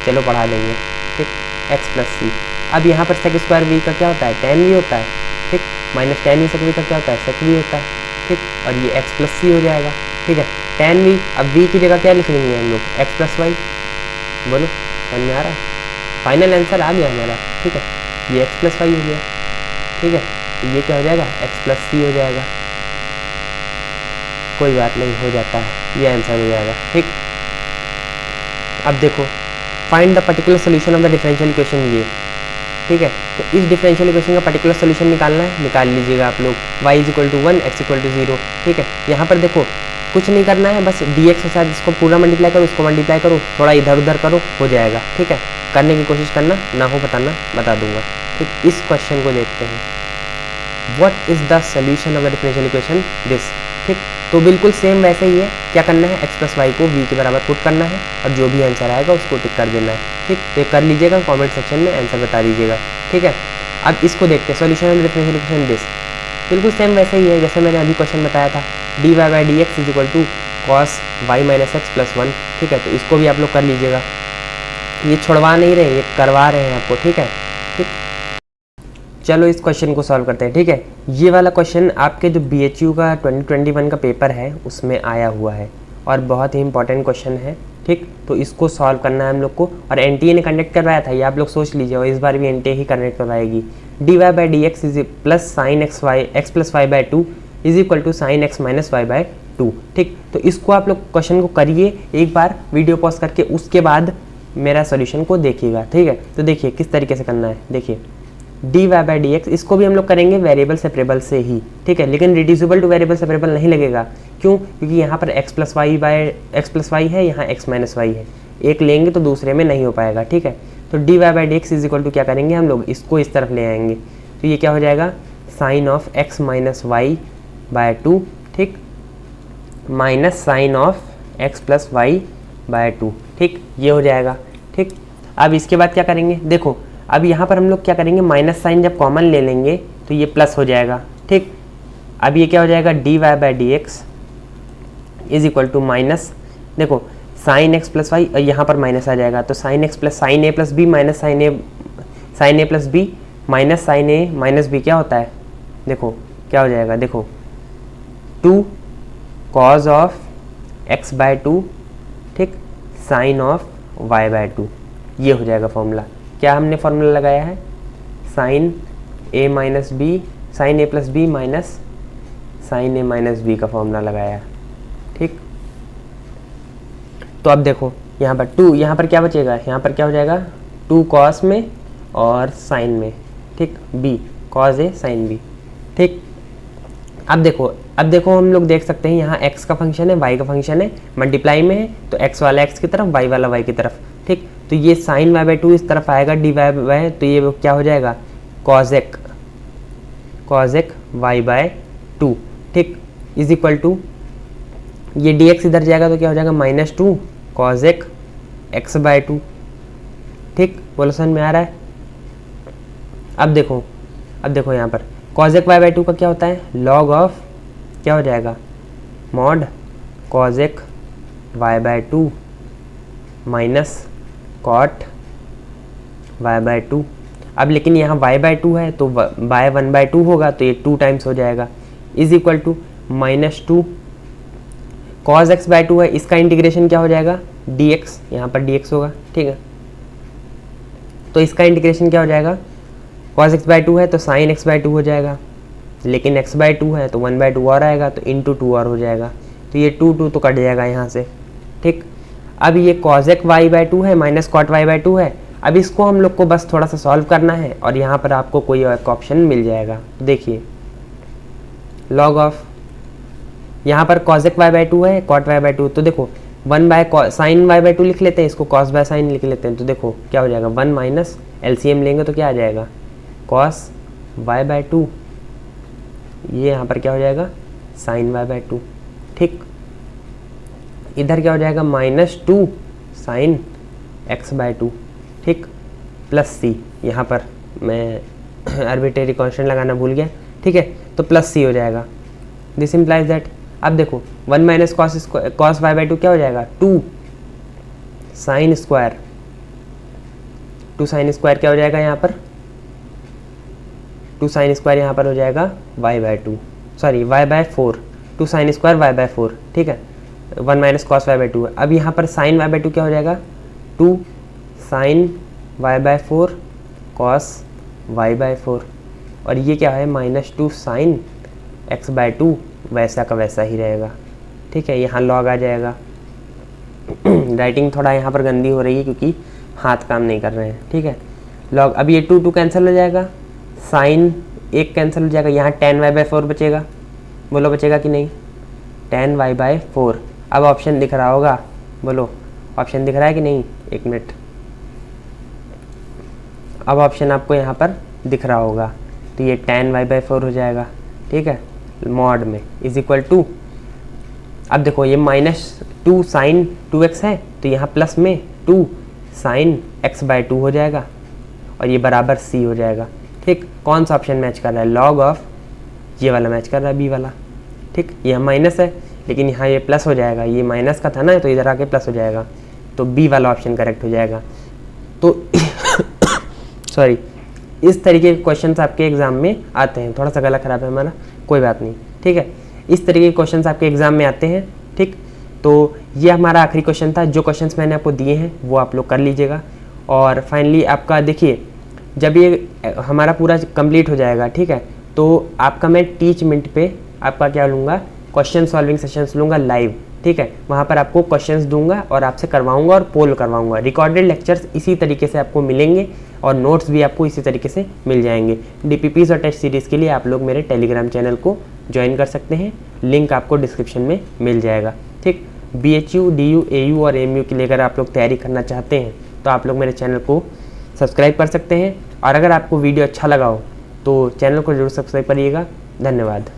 चलो पढ़ा लेंगे, ठीक। एक्स प्लस सी, अब यहाँ पर सेक स्क्वायर वी का क्या होता है टैन वी होता है, ठीक, minus tan v sec v का क्या होता है सेक वी होता है, ठीक। और ये एक्स प्लस सी हो जाएगा, ठीक है। टैन वी, अब वी की जगह क्या लिख लेंगे हम लोग एक्स प्लस वाई, बोलो समझ में आ रहा है? फाइनल आंसर आ गया हमारा, ठीक है। ये x प्लस वाई हो गया, ठीक है। तो ये क्या हो जाएगा, x प्लस सी हो जाएगा, कोई बात नहीं, हो जाता है, ये आंसर हो जाएगा, ठीक। अब देखो, find the particular solution of the differential equation, ये ठीक है। तो इस डिफरेंशियल इक्वेशन का पर्टिकुलर सोल्यूशन निकालना है, निकाल लीजिएगा आप लोग। y equal to 1, x equal to 0, ठीक है। यहाँ पर देखो कुछ नहीं करना है, बस dx के साथ इसको पूरा मल्टीप्लाई करो, इसको मल्टीप्लाई करो, थोड़ा इधर उधर करो, हो जाएगा, ठीक है। करने की कोशिश करना, ना हो बताना, बता दूंगा, ठीक। इस क्वेश्चन को देखते हैं, what is the solution of the differential equation this, ठीक। तो बिल्कुल सेम वैसे ही है, क्या करना है, x प्लस वाई को v के बराबर पुट करना है और जो भी आंसर आएगा उसको टिक कर देना है, ठीक। तो कर लीजिएगा, कमेंट सेक्शन में आंसर बता दीजिएगा, ठीक है। अब इसको देखते हैं, solution of the differential equation this, बिल्कुल सेम वैसे ही है जैसे मैंने अभी क्वेश्चन बताया था, dy by d x is equal to cos y minus x plus 1, ठीक है। तो इसको भी आप लोग कर लीजिएगा, ये छुड़वा नहीं रहे, ये करवा रहे हैं आपको, ठीक है, ठीक। चलो इस क्वेश्चन को सॉल्व करते हैं, ठीक है। ये वाला क्वेश्चन आपके जो BHU का 2021 का पेपर है उसमें आया हुआ है और बहुत ही इंपॉर्टेंट क्वेश्चन है, ठीक। तो इसको सॉल्व करना है हम लोग को, और NTA ने कंडक्ट करवाया था, ये आप लोग सोच लीजिए, और इस बार भी NTA ही कंडक्ट करवाएगी। dy by d x is plus sine x y x plus y by 2 is equal to sine x minus y by 2, ठीक। तो इसको आप लोग क्वेश्चन को करिए एक बार वीडियो पॉज करके, उसके बाद मेरा सोल्यूशन को देखिएगा, ठीक है। तो देखिए किस तरीके से करना है, देखिए dy बाई डी एक्स, इसको भी हम लोग करेंगे वेरिएबल सेपरेबल से ही, ठीक है। लेकिन रिड्यूसिबल टू वेरिएबल सेपरेबल नहीं लगेगा, क्यों? क्योंकि यहाँ पर x प्लस वाई है, यहाँ x माइनस वाई है, एक लेंगे तो दूसरे में नहीं हो पाएगा, ठीक है। तो dy by d x is equal to क्या करेंगे हम लोग, इसको इस तरफ ले आएंगे, तो ये क्या हो जाएगा, sine of x minus y by 2, ठीक, minus sine of x plus y by 2, ठीक, ये हो जाएगा, ठीक। अब इसके बाद क्या करेंगे, देखो अब यहाँ पर हम लोग क्या करेंगे, माइनस साइन जब कॉमन ले लेंगे तो ये प्लस हो जाएगा, ठीक। अब ये क्या हो जाएगा, dy by d x is equal to minus, देखो साइन एक्स प्लस वाई, यहाँ पर माइनस आ जाएगा, तो sine x plus sine a plus b minus sine a plus b minus sine a minus b क्या होता है, देखो क्या हो जाएगा, देखो 2 कॉज ऑफ x बाय 2, ठीक, साइन ऑफ y बाय 2, ये हो जाएगा फॉर्मूला। क्या हमने फॉर्मूला लगाया है, sine a minus b, sine a plus b minus sine a minus b का फॉर्मूला लगाया है, ठीक। तो अब देखो यहाँ पर 2, यहाँ पर क्या बचेगा, यहाँ पर क्या हो जाएगा, 2 कॉस में और साइन में, ठीक, b cos A sine B, ठीक। अब देखो हम लोग देख सकते हैं यहाँ x का फंक्शन है, y का फंक्शन है, मल्टीप्लाई में है तो x वाला x की तरफ, y वाला y की तरफ, ठीक। तो ये साइन y बाई 2 इस तरफ आएगा, dy बाय, तो ये क्या हो जाएगा, कॉजेक y बाय 2, ठीक, इज इक्वल टू ये dx इधर जाएगा तो क्या हो जाएगा, माइनस 2 कॉजेक x बाय 2, ठीक। बोलो समझ में आ रहा है? अब देखो यहाँ पर कॉजेक y बाई 2 का क्या होता है, लॉग ऑफ क्या हो जाएगा, mod cosec y by 2 minus cot y by 2। अब लेकिन यहाँ y बाय 2 है तो बाय 1 बाय 2 होगा, तो ये 2 टाइम्स हो जाएगा, is equal to minus 2 cos x by 2 है, इसका इंटीग्रेशन क्या हो जाएगा, dx, यहाँ पर dx होगा, ठीक है। तो इसका इंटीग्रेशन क्या हो जाएगा, कॉज x बाय 2 है तो साइन x बाय 2 हो जाएगा, लेकिन x बाय 2 है तो 1 बाय 2 और आएगा, तो इंटू 2 और हो जाएगा, तो ये 2 तो कट जाएगा यहाँ से, ठीक। अब ये कॉजेक y बाय 2 है माइनस कॉट y बाय 2 है, अब इसको हम लोग को बस थोड़ा सा सॉल्व करना है और यहाँ पर आपको कोई एक ऑप्शन मिल जाएगा। देखिए लॉग ऑफ, यहाँ पर कॉजेक y बाय 2 है, कॉट y बाय 2, तो देखो 1 बाय साइन y बाय 2 लिख लेते हैं, इसको कॉस बाय साइन लिख लेते हैं, तो देखो क्या हो जाएगा, 1 माइनस LCM लेंगे तो क्या आ जाएगा, कॉस y बाय 2, ये यहाँ पर क्या हो जाएगा, साइन y बाय 2, ठीक। इधर क्या हो जाएगा, माइनस 2 साइन x बाय 2, ठीक, प्लस सी, यहाँ पर मैं आर्बिट्रेरी कांस्टेंट लगाना भूल गया, ठीक है, तो प्लस सी हो जाएगा। दिस इम्प्लाइज दैट, अब देखो 1 माइनस कॉस y बाय 2 क्या हो जाएगा, 2 साइन स्क्वायर, 2 साइन स्क्वायर क्या हो जाएगा, यहाँ पर 2 साइन स्क्वायर यहाँ पर हो जाएगा y by 2, sorry y by 4, 2 sine square y by 4, ठीक है, 1 माइनस कॉस y बाय 2। अब यहाँ पर साइन y बाय 2 क्या हो जाएगा, 2 साइन y/4 कॉस y/4, और ये क्या है -2 साइन x/2, वैसा का वैसा ही रहेगा। ठीक है, यहाँ लॉग आ जाएगा। राइटिंग थोड़ा यहाँ पर गंदी हो रही है क्योंकि हाथ काम नहीं कर रहे हैं। ठीक है, लॉग, अब ये 2 कैंसिल हो जाएगा, साइन 1 कैंसिल हो जाएगा, यहाँ tan y/4 बचेगा। बोलो बचेगा कि नहीं, tan y/4। अब ऑप्शन दिख रहा होगा, बोलो ऑप्शन दिख रहा है कि नहीं, 1 मिनट। अब ऑप्शन आपको यहाँ पर दिख रहा होगा, तो ये tan y/4 हो जाएगा। ठीक है, मॉड में इज इक्वल टू, अब देखो ये -2 साइन 2x है, तो यहाँ प्लस में 2 साइन x/2 हो जाएगा, और ये बराबर c हो जाएगा। ठीक, कौन सा ऑप्शन मैच कर रहा है, लॉग ऑफ, ये वाला मैच कर रहा है, बी वाला। ठीक, ये माइनस है लेकिन यहाँ ये प्लस हो जाएगा, ये माइनस का था ना, तो इधर आके प्लस हो जाएगा, तो बी वाला ऑप्शन करेक्ट हो जाएगा। तो सॉरी, इस तरीके के क्वेश्चंस आपके एग्जाम में आते हैं। थोड़ा सा गला खराब है हमारा, कोई बात नहीं। ठीक है, इस तरीके के क्वेश्चंस आपके एग्जाम में आते हैं। ठीक, तो ये हमारा आखिरी क्वेश्चन था। जो क्वेश्चंस मैंने आपको दिए हैं वो आप लोग कर लीजिएगा, और फाइनली आपका देखिए, जब ये हमारा पूरा कंप्लीट हो जाएगा, ठीक है, तो आपका मैं टीच मिनट पे आपका क्या लूँगा, क्वेश्चन सॉल्विंग सेशंस लूँगा लाइव। ठीक है, वहाँ पर आपको क्वेश्चंस दूंगा और आपसे करवाऊंगा और पोल करवाऊंगा। रिकॉर्डेड लेक्चर्स इसी तरीके से आपको मिलेंगे, और नोट्स भी आपको इसी तरीके से मिल जाएंगे। डीपीपीज और टेस्ट सीरीज़ के लिए आप लोग मेरे टेलीग्राम चैनल को ज्वाइन कर सकते हैं, लिंक आपको डिस्क्रिप्शन में मिल जाएगा। ठीक, BHU, DU, AU और AMU के लिए अगर आप लोग तैयारी करना चाहते हैं तो आप लोग मेरे चैनल को सब्सक्राइब कर सकते हैं, और अगर आपको वीडियो अच्छा लगा हो तो चैनल को जरूर सब्सक्राइब करिएगा। धन्यवाद।